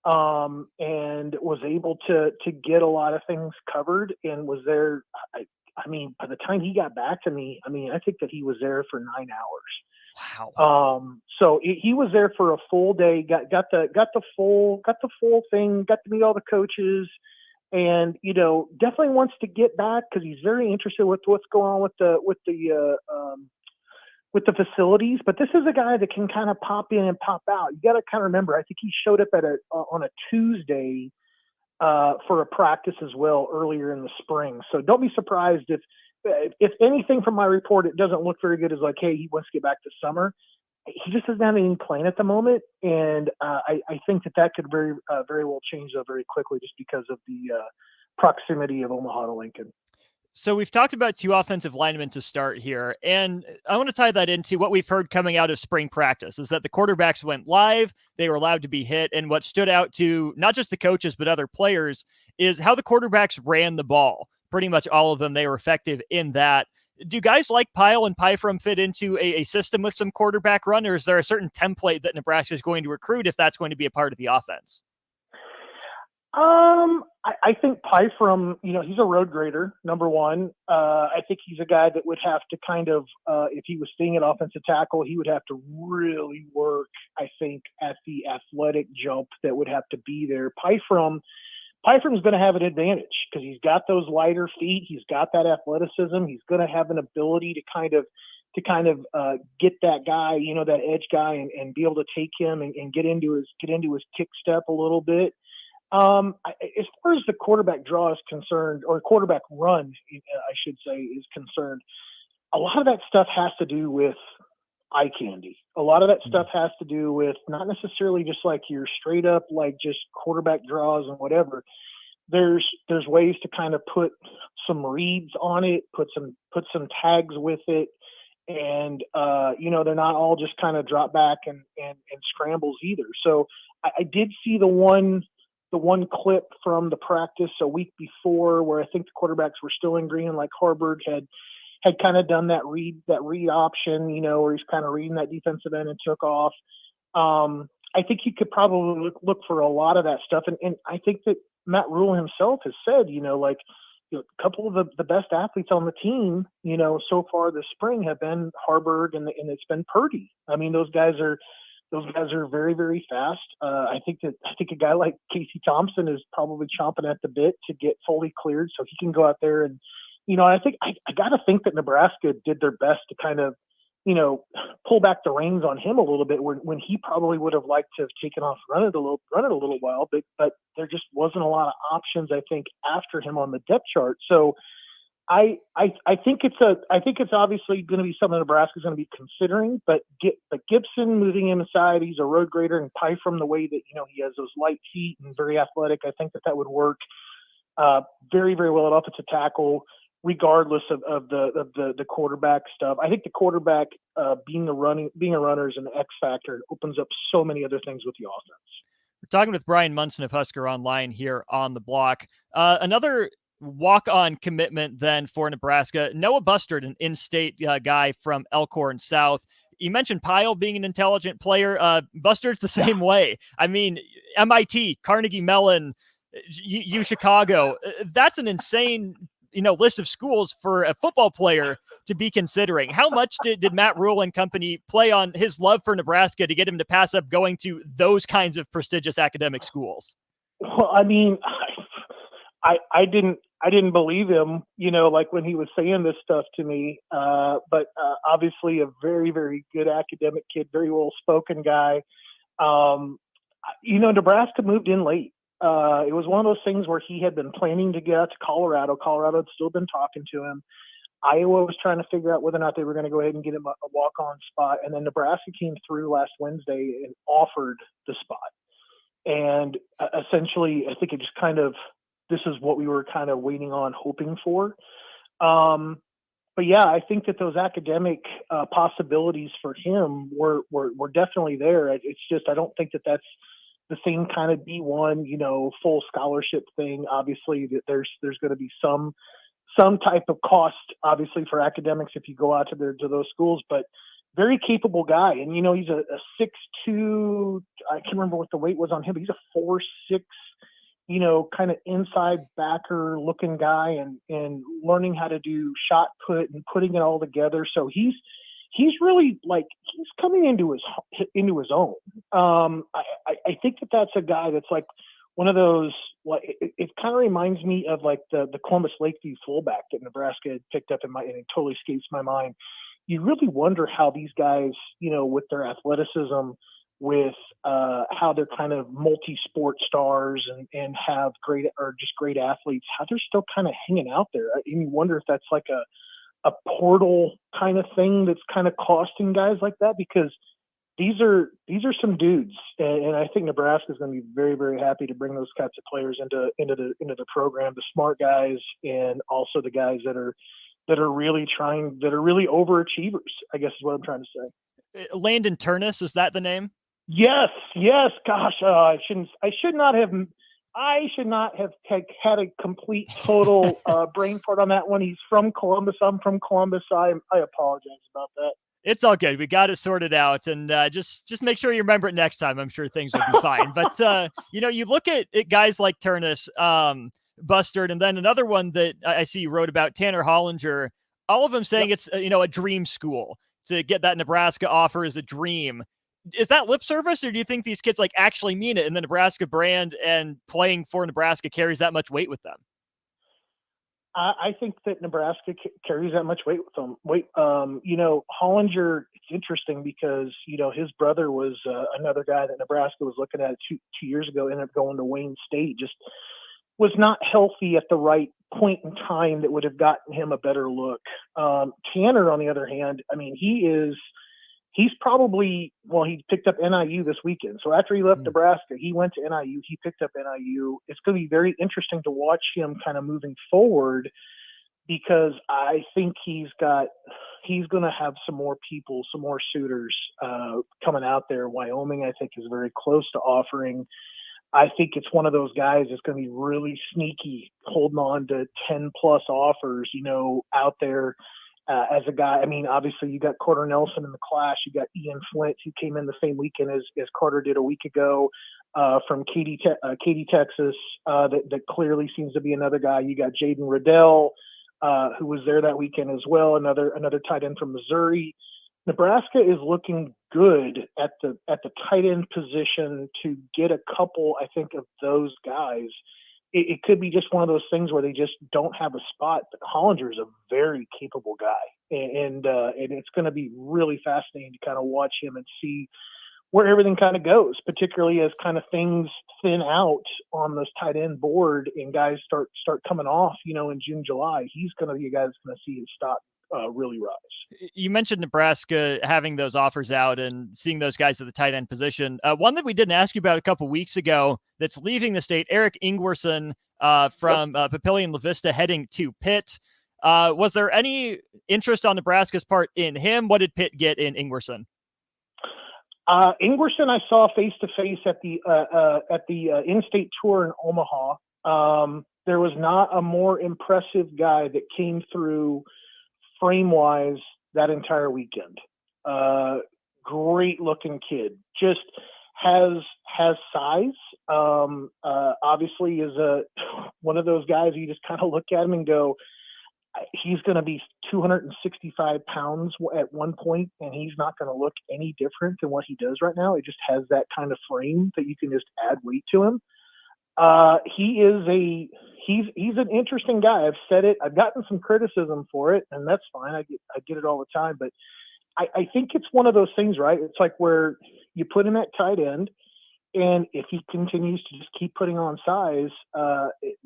and was able to get a lot of things covered and was there. I mean, by the time he got back to me, I mean, I think that he was there for 9 hours. Wow. So he was there for a full day, got the full thing, got to meet all the coaches, and, definitely wants to get back because he's very interested with what's going on with the facilities. But this is a guy that can kind of pop in and pop out. You got to kind of remember, I think he showed up on a Tuesday for a practice as well earlier in the spring. So don't be surprised if anything from my report, it doesn't look very good as like, hey, he wants to get back to summer. He just doesn't have any plan at the moment. And I think that could very, very well change very quickly just because of the proximity of Omaha to Lincoln. So we've talked about 2 offensive linemen to start here, and I want to tie that into what we've heard coming out of spring practice is that the quarterbacks went live, they were allowed to be hit, and what stood out to not just the coaches but other players is how the quarterbacks ran the ball. Pretty much all of them, they were effective in that. Do guys like Pyle and Pyfrom fit into a system with some quarterback run, or is there a certain template that Nebraska is going to recruit if that's going to be a part of the offense? I think Pyfrom, he's a road grader, number one. I think he's a guy that would have to kind of, if he was staying at offensive tackle, he would have to really work, I think, at the athletic jump that would have to be there. Pyfrom's going to have an advantage because he's got those lighter feet. He's got that athleticism. He's going to have an ability to kind of get that guy, that edge guy, and be able to take him and get into his kick step a little bit. As far as the quarterback draw is concerned, or quarterback run, I should say, is concerned, a lot of that stuff has to do with eye candy. A lot of that stuff has to do with not necessarily just like your straight up, like just quarterback draws and whatever. There's ways to kind of put some reads on it, put some tags with it. And, they're not all just kind of drop back and scrambles either. So I did see the one clip from the practice a week before where I think the quarterbacks were still in green, like Harburg had kind of done that read option, where he's kind of reading that defensive end and took off. I think he could probably look for a lot of that stuff. And I think that Matt Rule himself has said, a couple of the best athletes on the team, so far this spring have been Harburg and it's been Purdy. I mean, those guys are very, very fast. I think a guy like Casey Thompson is probably chomping at the bit to get fully cleared so he can go out there and, I think I got to think that Nebraska did their best to kind of, pull back the reins on him a little bit when he probably would have liked to have taken off, run it a little while, but there just wasn't a lot of options, I think, after him on the depth chart. So I think it's obviously going to be something Nebraska's going to be considering, but Gibson moving him aside, he's a road grader, and Pyfrom, the way that, he has those light feet and very athletic, I think that would work very, very well at offensive tackle, regardless of the quarterback stuff. I think the quarterback being a runner is an X factor. It opens up so many other things with the offense. We're talking with Brian Munson of Husker Online here on the block. Another walk-on commitment then for Nebraska, Noah Bustard, an in-state guy from Elkhorn South. You mentioned Pyle being an intelligent player. Bustard's the same way. I mean, MIT, Carnegie Mellon, U Chicago. That's an insane list of schools for a football player to be considering. How much did Matt Rule and company play on his love for Nebraska to get him to pass up going to those kinds of prestigious academic schools? Well, I mean, I didn't believe him, like when he was saying this stuff to me. But obviously a very, very good academic kid, very well-spoken guy. Nebraska moved in late. It was one of those things where he had been planning to get out to Colorado. Colorado had still been talking to him. Iowa was trying to figure out whether or not they were going to go ahead and get him a walk-on spot. And then Nebraska came through last Wednesday and offered the spot. And essentially, I think it just kind of, this is what we were kind of waiting on, hoping for. But yeah, I think that those academic possibilities for him were definitely there. It's just, I don't think that that's the same kind of D1, full scholarship thing. Obviously, that there's going to be some type of cost, obviously, for academics if you go out to those schools. But very capable guy, and he's a 6'2". I can't remember what the weight was on him, but he's a 4'6", kind of inside backer looking guy, and learning how to do shot put and putting it all together. So he's really he's coming into his own. I think that's a guy that's like one of those, it kind of reminds me of like the Columbus Lakeview fullback that Nebraska had picked up and it totally escapes my mind. You really wonder how these guys, with their athleticism, with how they're kind of multi-sport stars and have great athletes, how they're still kind of hanging out there. And you wonder if that's like a portal kind of thing that's kind of costing guys like that, because these are some dudes, and I think Nebraska is going to be very, very happy to bring those types of players into the program. The smart guys, and also the guys that are really overachievers, I guess is what I'm trying to say. Landon Turnus, is that the name? Yes. Gosh, I should not have had a complete total brain fart on that one. He's from Columbus. I'm from Columbus. I apologize about that. It's all good. We got it sorted out, and just make sure you remember it next time. I'm sure things will be fine. But you look at guys like Turnus, Bustard, and then another one that I see you wrote about, Tanner Hollinger. All of them saying it's a dream school. To get that Nebraska offer is a dream. Is that lip service, or do you think these kids actually mean it, and the Nebraska brand and playing for Nebraska carries that much weight with them? I think that Nebraska carries that much weight with them. Hollinger, it's interesting because, his brother was another guy that Nebraska was looking at two years ago, ended up going to Wayne State, just was not healthy at the right point in time that would have gotten him a better look. Tanner, on the other hand, he's probably, he picked up NIU this weekend. So after he left Nebraska, he went to NIU. He picked up NIU. It's going to be very interesting to watch him kind of moving forward, because I think he's going to have some more people, some more suitors coming out there. Wyoming, I think, is very close to offering. I think it's one of those guys that's going to be really sneaky, holding on to 10 plus offers, out there. As a guy, obviously you got Carter Nelson in the class. You got Ian Flint, who came in the same weekend as Carter did a week ago from Katy, Texas. That clearly seems to be another guy. You got Jaden Riddell, who was there that weekend as well. Another tight end from Missouri. Nebraska is looking good at the tight end position to get a couple, I think, of those guys. It could be just one of those things where they just don't have a spot. But Hollinger is a very capable guy, and it's going to be really fascinating to kind of watch him and see where everything kind of goes, particularly as kind of things thin out on this tight end board and guys start coming off, in June, July. He's going to be a guy that's going to see his stock really rise. You mentioned Nebraska having those offers out and seeing those guys at the tight end position. One that we didn't ask you about a couple weeks ago that's leaving the state, Eric Ingwerson from Papillion La Vista heading to Pitt. Was there any interest on Nebraska's part in him? What did Pitt get in Ingwerson? Ingwerson I saw face-to-face at the in-state tour in Omaha. There was not a more impressive guy that came through frame-wise that entire weekend. Great-looking kid. Just has size. Obviously is one of those guys you just kind of look at him and go, he's going to be 265 pounds at one point, and he's not going to look any different than what he does right now. It just has that kind of frame that you can just add weight to him. He's an interesting guy. I've said it. I've gotten some criticism for it, and that's fine. I get it all the time. But I think it's one of those things, right? It's like where you put him at tight end, and if he continues to just keep putting on size,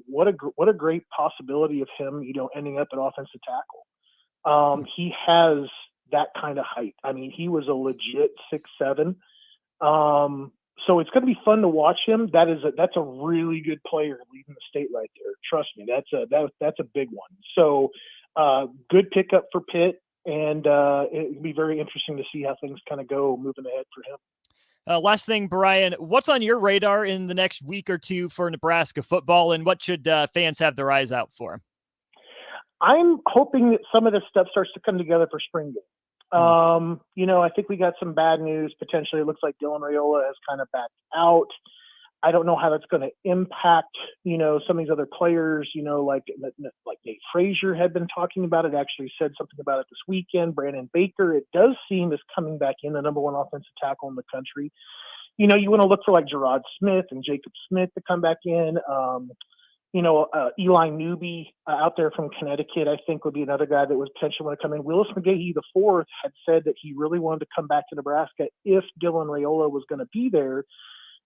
what a great possibility of him, ending up at offensive tackle. He has that kind of height. He was a legit 6'7". So it's going to be fun to watch him. That's a really good player leading the state right there. Trust me, that's a big one. So good pickup for Pitt, and it'll be very interesting to see how things kind of go moving ahead for him. Last thing, Brian, what's on your radar in the next week or two for Nebraska football, and what should fans have their eyes out for? I'm hoping that some of this stuff starts to come together for spring game. I think we got some bad news potentially. It looks like Dylan Raiola has kind of backed out. I don't know how that's going to impact, some of these other players, like Nate Frazier had been talking about it, actually said something about it this weekend. Brandon Baker, it does seem, is coming back in, the number one offensive tackle in the country. You want to look for like Gerard Smith and Jacob Smith to come back in. Eli Newby out there from Connecticut, I think, would be another guy that was potentially want to come in. Willis McGahee IV had said that he really wanted to come back to Nebraska if Dylan Raiola was going to be there,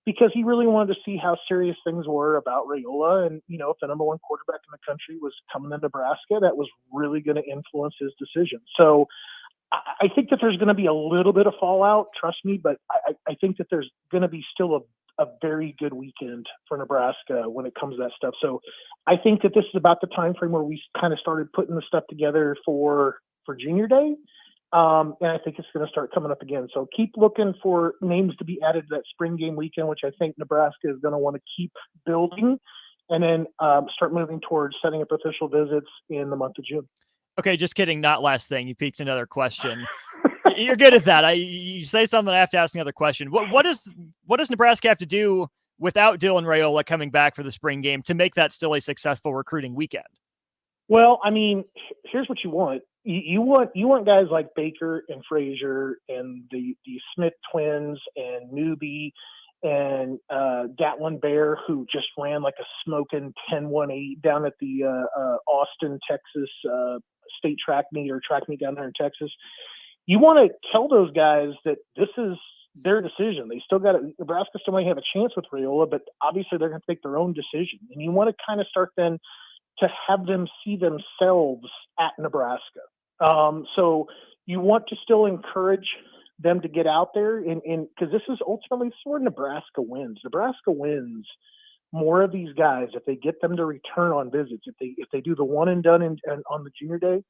because he really wanted to see how serious things were about Raiola. And, if the number one quarterback in the country was coming to Nebraska, that was really going to influence his decision. So I think that there's going to be a little bit of fallout, trust me, but I think that there's going to be still a very good weekend for Nebraska when it comes to that stuff. So I think that this is about the time frame where we kind of started putting the stuff together for Junior Day. And I think it's going to start coming up again. So keep looking for names to be added to that spring game weekend, which I think Nebraska is going to want to keep building, and then start moving towards setting up official visits in the month of June. Okay, just kidding. Not last thing. You piqued another question. You're good at that. You say something, I have to ask another question. What does Nebraska have to do without Dylan Raiola coming back for the spring game to make that still a successful recruiting weekend? Well, I mean, here's what you want. You want guys like Baker and Frazier and the Smith twins and Newby and Gatlin Bear, who just ran like a smoking 10.18 down at the Austin, Texas state track meet down there in Texas. You want to tell those guys that this is their decision. They still got it. Nebraska still might have a chance with Raiola, but obviously they're going to make their own decision. And you want to kind of start then to have them see themselves at Nebraska. So you want to still encourage them to get out there and because this is ultimately where Nebraska wins. Nebraska wins more of these guys if they get them to return on visits. If they do the one and done and on the junior day,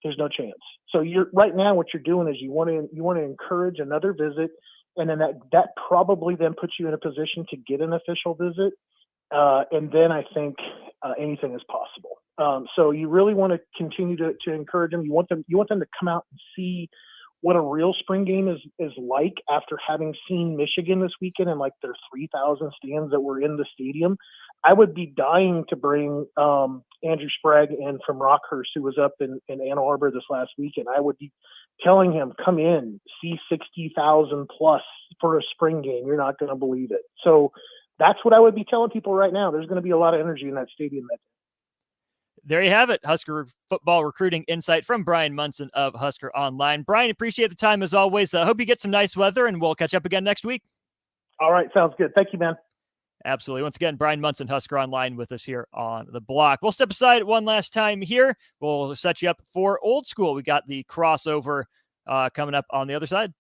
there's no chance. So you're right now what you're doing is you want to encourage another visit, and then that probably then puts you in a position to get an official visit. And then I think anything is possible. So you really want to continue to encourage them. You want them to come out and see what a real spring game is like after having seen Michigan this weekend and like their 3,000 stands that were in the stadium. I would be dying to bring Andrew Sprague in from Rockhurst, who was up in Ann Arbor this last weekend. I would be telling him, come in, see 60,000 plus for a spring game. You're not going to believe it. So that's what I would be telling people right now. There's going to be a lot of energy in that stadium. There you have it. Husker football recruiting insight from Brian Munson of Husker Online. Brian, appreciate the time as always. I hope you get some nice weather, and we'll catch up again next week. All right. Sounds good. Thank you, man. Absolutely. Once again, Brian Munson, Husker Online, with us here on the block. We'll step aside one last time here. We'll set you up for Old School. We got the crossover coming up on the other side.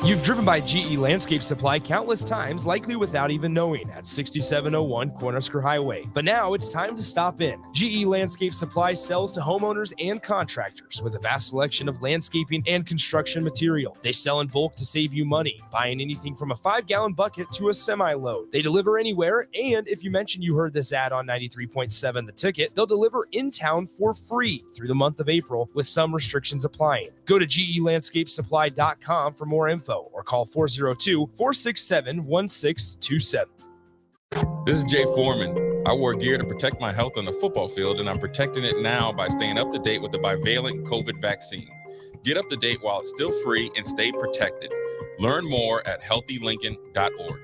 You've driven by GE Landscape Supply countless times, likely without even knowing, at 6701 Cornhusker Highway. But now it's time to stop in. GE Landscape Supply sells to homeowners and contractors with a vast selection of landscaping and construction material. They sell in bulk to save you money, buying anything from a 5-gallon bucket to a semi-load. They deliver anywhere, and if you mention you heard this ad on 93.7 The Ticket, they'll deliver in town for free through the month of April, with some restrictions applying. Go to GELandscapesupply.com for more info or call 402-467-1627. This is Jay Foreman. I wore gear to protect my health on the football field, and I'm protecting it now by staying up to date with the bivalent COVID vaccine. Get up to date while it's still free and stay protected. Learn more at healthylincoln.org.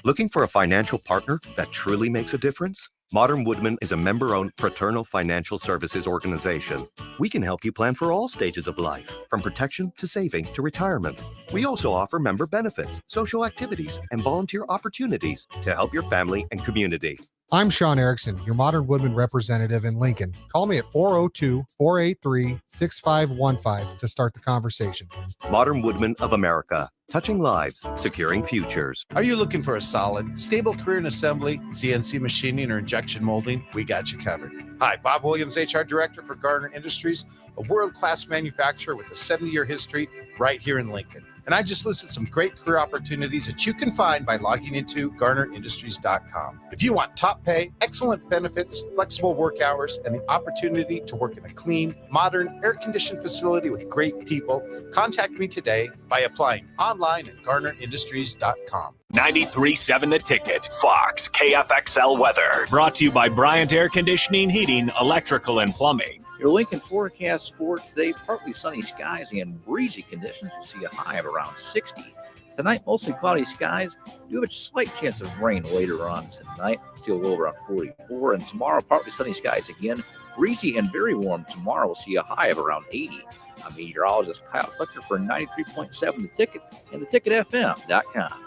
Looking for a financial partner that truly makes a difference? Modern Woodman is a member-owned fraternal financial services organization. We can help you plan for all stages of life, from protection to saving to retirement. We also offer member benefits, social activities, and volunteer opportunities to help your family and community. I'm Sean Erickson, your Modern Woodman representative in Lincoln. Call me at 402-483-6515 to start the conversation. Modern Woodman of America, touching lives, securing futures. Are you looking for a solid, stable career in assembly, CNC machining, or injection molding? We got you covered. Hi, Bob Williams, HR Director for Garner Industries, a world-class manufacturer with a 70-year history right here in Lincoln. And I just listed some great career opportunities that you can find by logging into GarnerIndustries.com. If you want top pay, excellent benefits, flexible work hours, and the opportunity to work in a clean, modern, air-conditioned facility with great people, contact me today by applying online at GarnerIndustries.com. 93.7 The Ticket, Fox, KFXL weather. Brought to you by Bryant Air Conditioning, Heating, Electrical, and Plumbing. Your Lincoln forecast for today, partly sunny skies and breezy conditions. We'll see a high of around 60. Tonight, mostly cloudy skies. Do have a slight chance of rain later on tonight. Still low around 44. And tomorrow, partly sunny skies again. Breezy and very warm tomorrow. We'll see a high of around 80. I'm meteorologist Kyle Flecker for 93.7 The Ticket and theticketfm.com.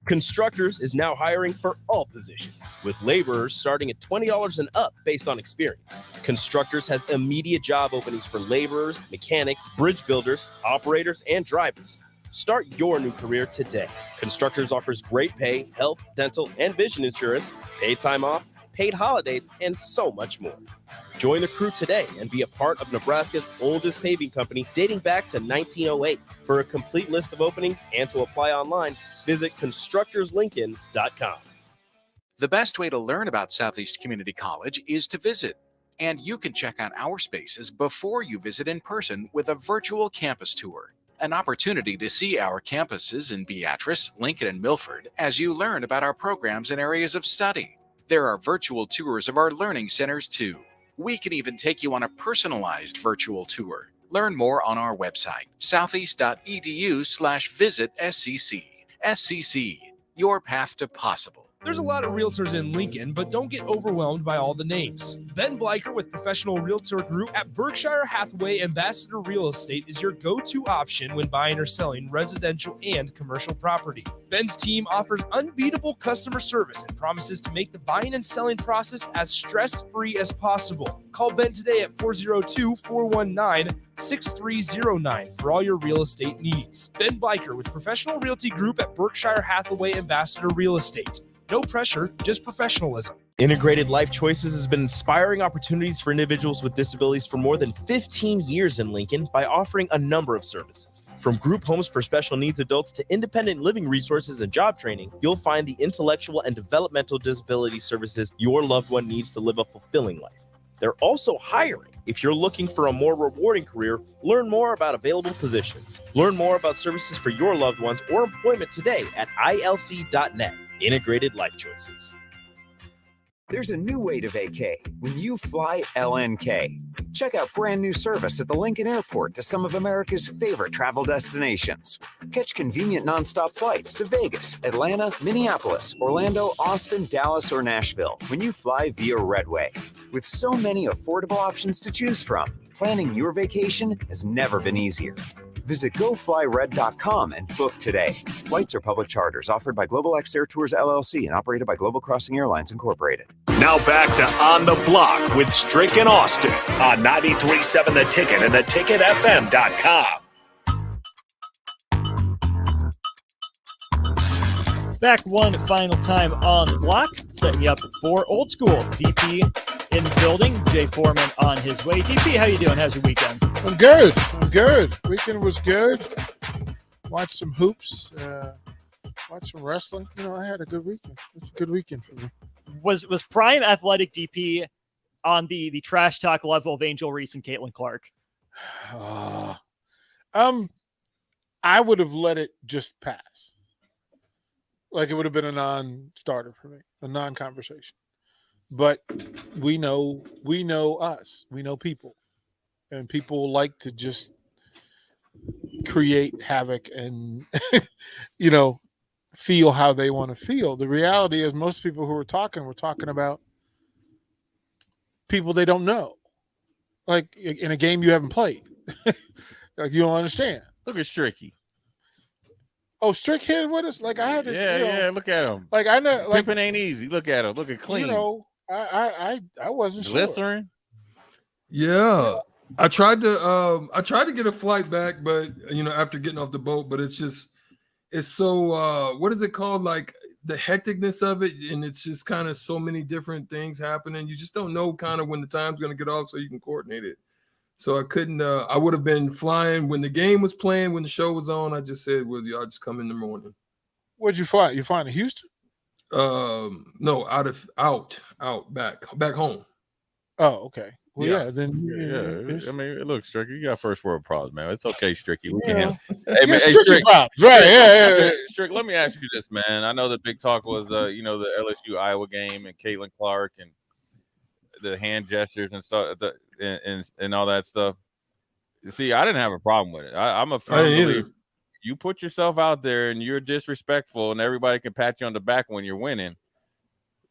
Constructors is now hiring for all positions, with laborers starting at $20 and up based on experience. Constructors has immediate job openings for laborers, mechanics, bridge builders, operators, and drivers. Start your new career today. Constructors offers great pay, health, dental, and vision insurance, paid time off, paid holidays, and so much more. Join the crew today and be a part of Nebraska's oldest paving company dating back to 1908. For a complete list of openings and to apply online, visit constructorslincoln.com. The best way to learn about Southeast Community College is to visit. And you can check out our spaces before you visit in person with a virtual campus tour, an opportunity to see our campuses in Beatrice, Lincoln, and Milford as you learn about our programs and areas of study. There are virtual tours of our learning centers too. We can even take you on a personalized virtual tour. Learn more on our website, southeast.edu/visit SCC. SCC, your path to possible. There's a lot of realtors in Lincoln, but don't get overwhelmed by all the names. Ben Bleicher with Professional Realtor Group at Berkshire Hathaway Ambassador Real Estate is your go-to option when buying or selling residential and commercial property. Ben's team offers unbeatable customer service and promises to make the buying and selling process as stress-free as possible. Call Ben today at 402-419-6309 for all your real estate needs. Ben Bleicher with Professional Realty Group at Berkshire Hathaway Ambassador Real Estate. No pressure, just professionalism. Integrated Life Choices has been inspiring opportunities for individuals with disabilities for more than 15 years in Lincoln by offering a number of services. From group homes for special needs adults to independent living resources and job training, you'll find the intellectual and developmental disability services your loved one needs to live a fulfilling life. They're also hiring. If you're looking for a more rewarding career, learn more about available positions. Learn more about services for your loved ones or employment today at ilc.net. Integrated Life Choices. There's a new way to vacay when you fly LNK. Check out brand new service at the Lincoln Airport to some of America's favorite travel destinations. Catch convenient nonstop flights to Vegas, Atlanta, Minneapolis, Orlando, Austin, Dallas, or Nashville when you fly via Redway. With so many affordable options to choose from, planning your vacation has never been easier. Visit goflyred.com and book today. Flights are public charters offered by Global X Air Tours LLC and operated by Global Crossing Airlines Incorporated. Now back to On the Block with Strick and Austin on 93.7 The Ticket and theticketfm.com. Back one final time on the block, setting you up for old school. DP in the building, Jay Foreman on his way. DP, how you doing? How's your weekend? I'm good. Weekend was good. Watched some hoops. Watched some wrestling. I had a good weekend. It's a good weekend for me. Was Prime Athletic DP on the trash talk level of Angel Reese and Caitlin Clark? I would have let it just pass. Like it would have been a non-starter for me, a non-conversation. But we know us. We know people. And people like to just create havoc and, feel how they want to feel. The reality is most people who were talking about people they don't know. Like in a game you haven't played. Like you don't understand. Look at Stricky. Oh, Strick hit with us? Like I had to. Yeah. Look at him. Like I know. Like pimping ain't easy. Look at him. Look at clean. I wasn't Glycerin. Yeah. I tried to get a flight back, but after getting off the boat, but it's so what is it called? Like the hecticness of it, and it's just kind of so many different things happening. You just don't know kind of when the time's gonna get off so you can coordinate it. So I couldn't I would have been flying when the game was playing, when the show was on. I just said, well, y'all just come in the morning. Where'd you fly? You flying to Houston? No, back home. Oh, okay. Well, yeah. Then I mean, look, Stricky, you got first world problems, man. It's okay, Stricky. We Yeah. can. Hey, man, Strick, right? Yeah. Strick, let me ask you this, man. I know the big talk was, the LSU Iowa game and Caitlin Clark and the hand gestures and stuff, and all that stuff. See, I didn't have a problem with it. I'm a firm believer. You put yourself out there and you're disrespectful, and everybody can pat you on the back when you're winning,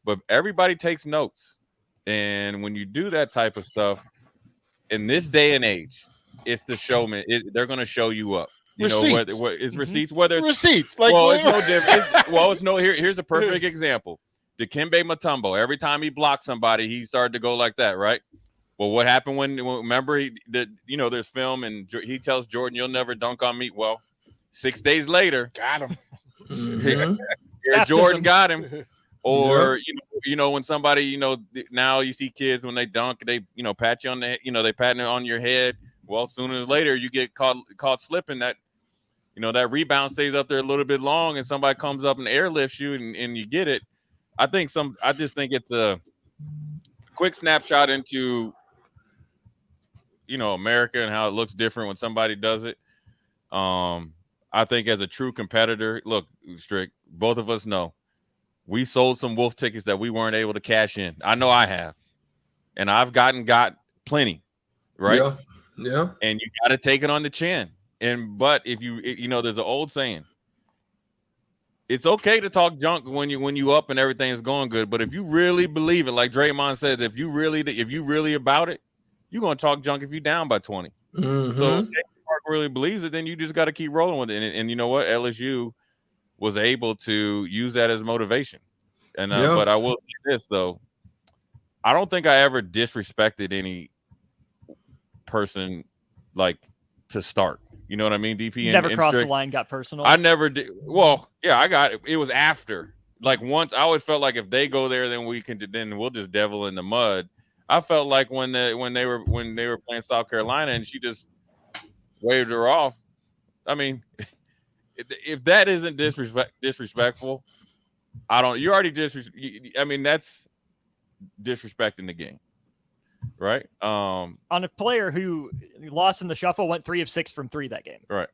but everybody takes notes. And when you do that type of stuff in this day and age, it's the showman. They're going to show you up. Receipts. What is receipts? Whether it's receipts, like it's no different. Here's a perfect example. Dikembe Mutombo. Every time he blocked somebody, he started to go like that, right? Well, what happened when remember there's film and he tells Jordan, "You'll never dunk on me." Well, 6 days later, got him. Jordan got him. Or when somebody now you see kids when they dunk, they pat you on the they patting it on your head. Well, sooner or later you get caught slipping. That that rebound stays up there a little bit long, and somebody comes up and airlifts you, and you get it. I just think it's quick snapshot into America and how it looks different when somebody does it. I think as a true competitor, look, Strick, both of us know we sold some wolf tickets that we weren't able to cash in. I know I have, and I've got plenty, right? Yeah. And you got to take it on the chin. But if there's an old saying. It's okay to talk junk when you up and everything is going good, but if you really believe it, like Draymond says, if you really about it, you're gonna talk junk if you down by 20. Mm-hmm. So if Park really believes it, then you just got to keep rolling with it. And you know what? LSU was able to use that as motivation. And but I will say this though, I don't think I ever disrespected any person like to start. You know what I mean, DP? Never crossed the line, got personal. I never did. Well, yeah, I got it. It was after. Like once, I always felt like if they go there, then we'll just devil in the mud. I felt like when they were playing South Carolina and she just waved her off. I mean, if that isn't disrespectful, you're already I mean, that's disrespecting the game. Right. On a player who lost in the shuffle, went 3 of 6 from 3 that game. Right.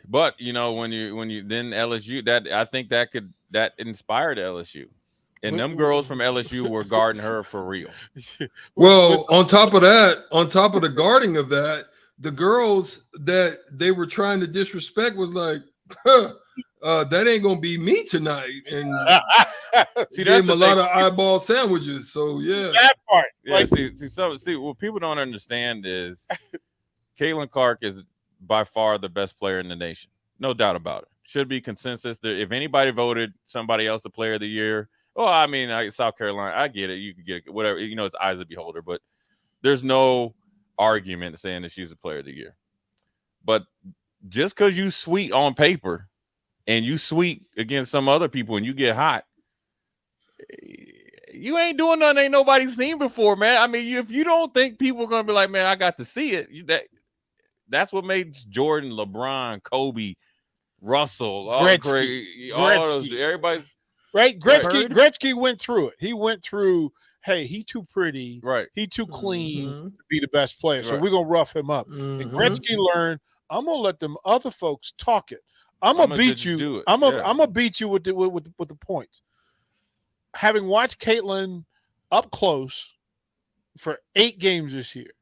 But when you then LSU, that I think that inspired LSU. And them girls from LSU were guarding her for real. Well, on top of the guarding of that, the girls that they were trying to disrespect was like, that ain't gonna be me tonight. And see, gave them a lot of eyeball sandwiges. So yeah, that part. Yeah, see, what people don't understand is Caitlin Clark is by far the best player in the nation. No doubt about it. Should be consensus. If anybody voted somebody else the player of the year, I mean, South Carolina, I get it. You can get it, whatever. It's eyes of the beholder, but there's no argument saying that she's the player of the year. But just because you sweet on paper and you sweet against some other people and you get hot, you ain't doing nothing ain't nobody seen before, man. I mean, if you don't think people are going to be like, man, I got to see it, that's what made Jordan, LeBron, Kobe, Russell, Gretzky. Everybody. Right? Gretzky went through it. He went through, hey, he too pretty. Right. He too clean to be the best player. So Right. we're going to rough him up. And Gretzky learned, I'm going to let them other folks talk it. I'm going to beat you. I'm going to beat you with the points. Having watched Caitlin up close for 8 games this year,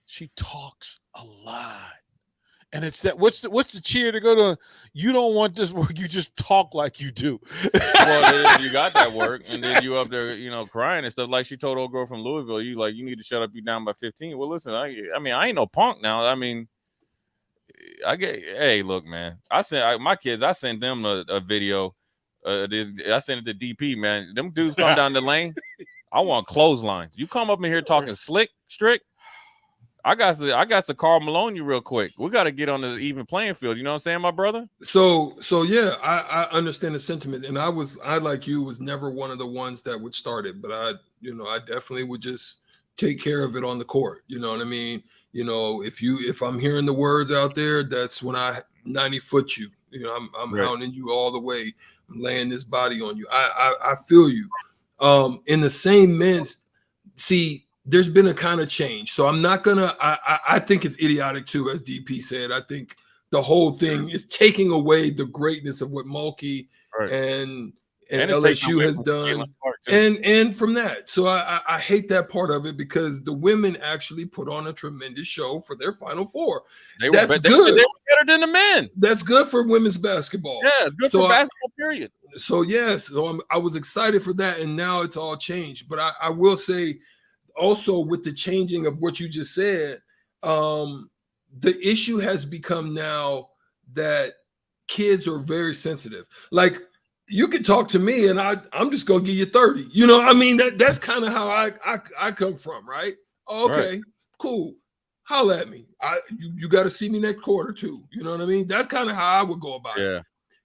she talks a lot. And it's that what's the cheer to go to? You don't want this work, you just talk like you do. Well, you got that work, and then you up there, crying and stuff. Like she told old girl from Louisville, you need to shut up, you down by 15. Well, listen, I mean, I ain't no punk now. I mean, hey, look, man. My kids, I sent them a video. I sent it to DP, man. Them dudes come down the lane. I want clotheslines. You come up in here talking strict. I got to Karl Malone you real quick. We got to get on the even playing field. You know what I'm saying, my brother? So yeah, I understand the sentiment, and I like you was never one of the ones that would start it, but I definitely would just take care of it on the court. You know what I mean? If I'm hearing the words out there, that's when I 90-foot you. I'm Right. hounding you all the way. I'm laying this body on you. I feel you. In the same sense, see, there's been a kind of change. So I'm not gonna. I think it's idiotic too, as DP said. I think the whole thing is taking away the greatness of what Mulkey and LSU has done, and from that. So I hate that part of it because the women actually put on a tremendous show for their Final Four. That's good. They were better than the men. That's good for women's basketball. Yeah, it's good for basketball. Period. So yes, so I was excited for that, and now it's all changed. But I will say, also with the changing of what you just said, the issue has become now that kids are very sensitive. Like, you can talk to me and I'm just gonna give you 30. You know, I mean, that's kind of how I come from, right? Okay, Right. cool. Holla at me. You got to see me next quarter too. You know what I mean? That's kind of how I would go about it. Yeah.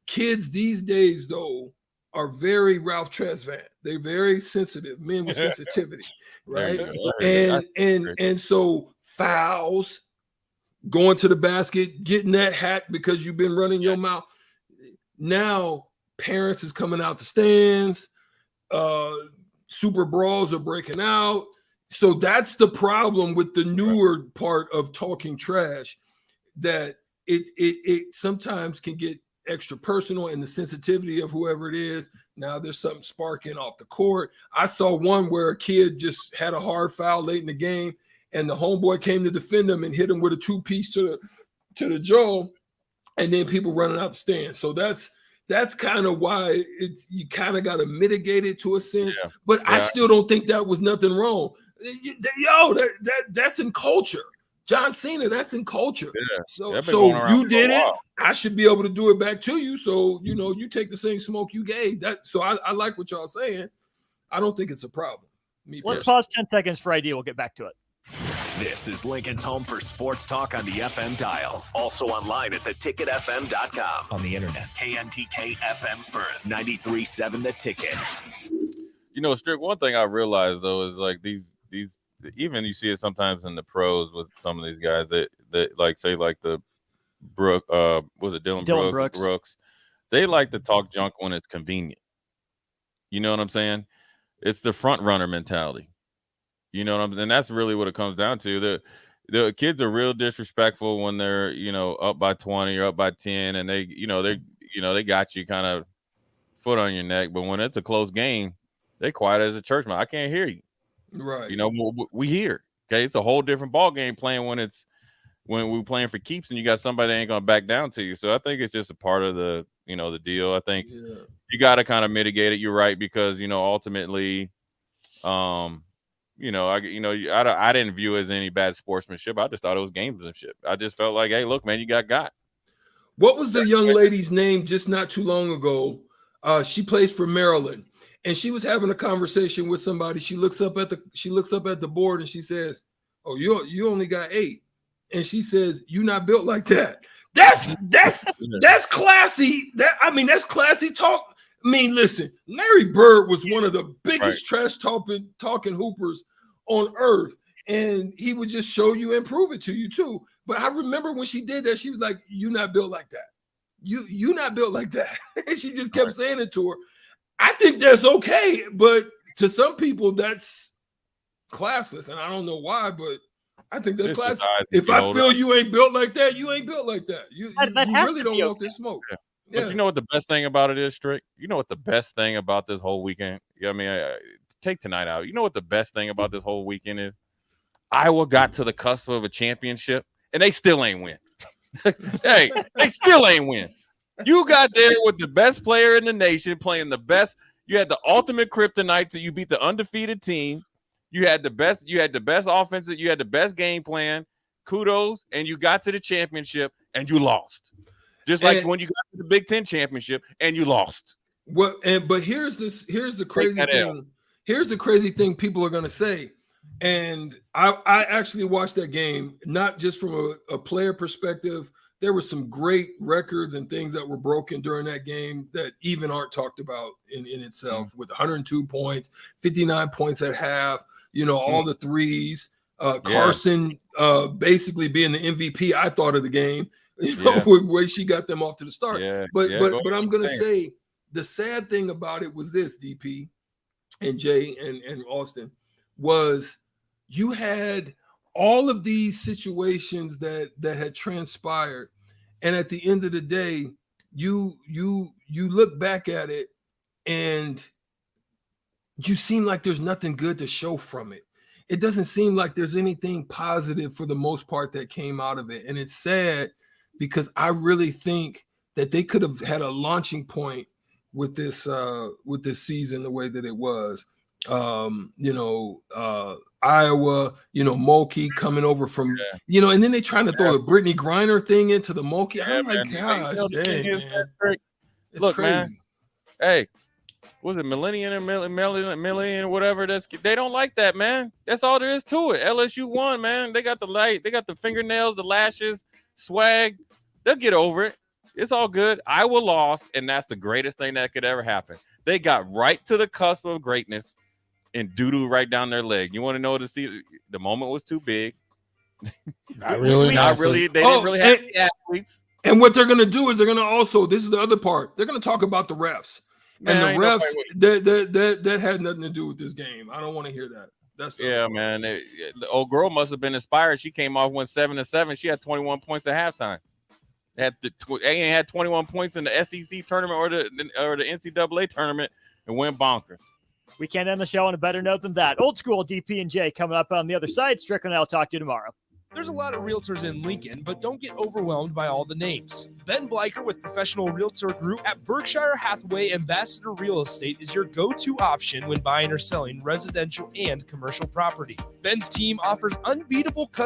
Kids these days, though, are very Ralph Tresvant. They're very sensitive, men with sensitivity, right? And so fouls, going to the basket, getting that hat because you've been running your mouth. Now parents is coming out the stands, super brawls are breaking out. So that's the problem with the newer part of talking trash, that it sometimes can get extra personal, and the sensitivity of whoever it is. Now there's something sparking off the court. I saw one where a kid just had a hard foul late in the game, and the homeboy came to defend him and hit him with a 2-piece to the jaw, and then people running out the stand. So that's kind of why you kind of got to mitigate it to a sense. Yeah. But I still don't think that was nothing wrong. Yo, that's in culture. John Cena, that's in culture. Yeah. So you did it. I should be able to do it back to you. So, you take the same smoke you gave. So I like what y'all saying. I don't think it's a problem. Let's pause 10 seconds for ID. We'll get back to it. This is Lincoln's home for sports talk on the FM dial. Also online at theticketfm.com. On the internet, KNTK FM Firth, 93.7 The Ticket. Strick, one thing I realized, though, is like these even you see it sometimes in the pros with some of these guys that like, say, like the Dylan Brooks. They like to talk junk when it's convenient. You know what I'm saying? It's the front runner mentality. You know what I'm saying? And that's really what it comes down to. The kids are real disrespectful when they're, up by 20 or up by 10, and they got you kind of foot on your neck. But when it's a close game, they quiet as a church mouse. I can't hear you. Right. We hear. Okay, it's a whole different ball game playing when we're playing for keeps, and you got somebody that ain't gonna back down to you. So I think it's just a part of the the deal. I think you got to kind of mitigate it. You're right, because ultimately, I didn't view it as any bad sportsmanship. I just thought it was gamesmanship. I just felt like, hey, look, man, you got. What was the young lady's name just not too long ago? She plays for Maryland, and she was having a conversation with somebody. She looks up at the board and she says, "Oh, you only got 8," and she says, "You're not built like that." That's classy. That's classy talk. I mean, listen, Larry Bird was one of the biggest trash talking hoopers on earth, and he would just show you and prove it to you too. But I remember when she did that, she was like, "You're not built like that. You not built like that." And she just kept saying it to her. I think that's okay, but to some people that's classless, and I don't know why, but I think that's classless. If I feel you ain't built like that, you ain't built like that. You really don't want this smoke. Yeah. But you know what the best thing about it is, Strick? You know what the best thing about this whole weekend? Take tonight out. You know what the best thing about this whole weekend is? Iowa got to the cusp of a championship, and they still ain't win. Hey, they still ain't win. You got there with the best player in the nation, playing the best. You had the ultimate kryptonite, so you beat the undefeated team. You had the best offense. You had the best game plan. Kudos, and you got to the championship, and you lost. Just like when you got to the Big Ten championship, and you lost. But here's the crazy thing. Here's the crazy thing people are going to say. And I actually watched that game, not just from a player perspective. There were some great records and things that were broken during that game that even aren't talked about in itself, with 102 points, 59 points at half, all the threes, Carson basically being the MVP, I thought, of the game, with where she got them off to the start. But I'm going to say the sad thing about it was this, DP and Jay and Austin, was you had all of these situations that had transpired, and at the end of the day, you look back at it and you seem like there's nothing good to show from it. It doesn't seem like there's anything positive for the most part that came out of it, and it's sad because I really think that they could have had a launching point with this season the way that it was. Iowa, Mulkey coming over from, and then they trying to throw the Brittany Griner thing into the Mulkey. I'm like, gosh, dang, man. It's Look, crazy. Man, hey, was it Millennium, whatever? They don't like that, man. That's all there is to it. LSU won, man. They got the light, they got the fingernails, the lashes, swag. They'll get over it. It's all good. Iowa lost, and that's the greatest thing that could ever happen. They got right to the cusp of greatness, and doo-doo right down their leg. You want to know the moment was too big. Not really. They didn't really have the athletes. And what they're going to do is they're going to also, this is the other part, they're going to talk about the refs. Man, and I the ain't nobody refs that had nothing to do with this game. I don't want to hear that. That's the Yeah, man. The old girl must have been inspired. She came off went 7-7. She had 21 points at halftime. They ain't had 21 points in the SEC tournament or the NCAA tournament and went bonkers. We can't end the show on a better note than that. Old school DP and J coming up on the other side. Strickland and I'll talk to you tomorrow. There's a lot of realtors in Lincoln, but don't get overwhelmed by all the names. Ben Bleicher with Professional Realtor Group at Berkshire Hathaway Ambassador Real Estate is your go-to option when buying or selling residential and commercial property. Ben's team offers unbeatable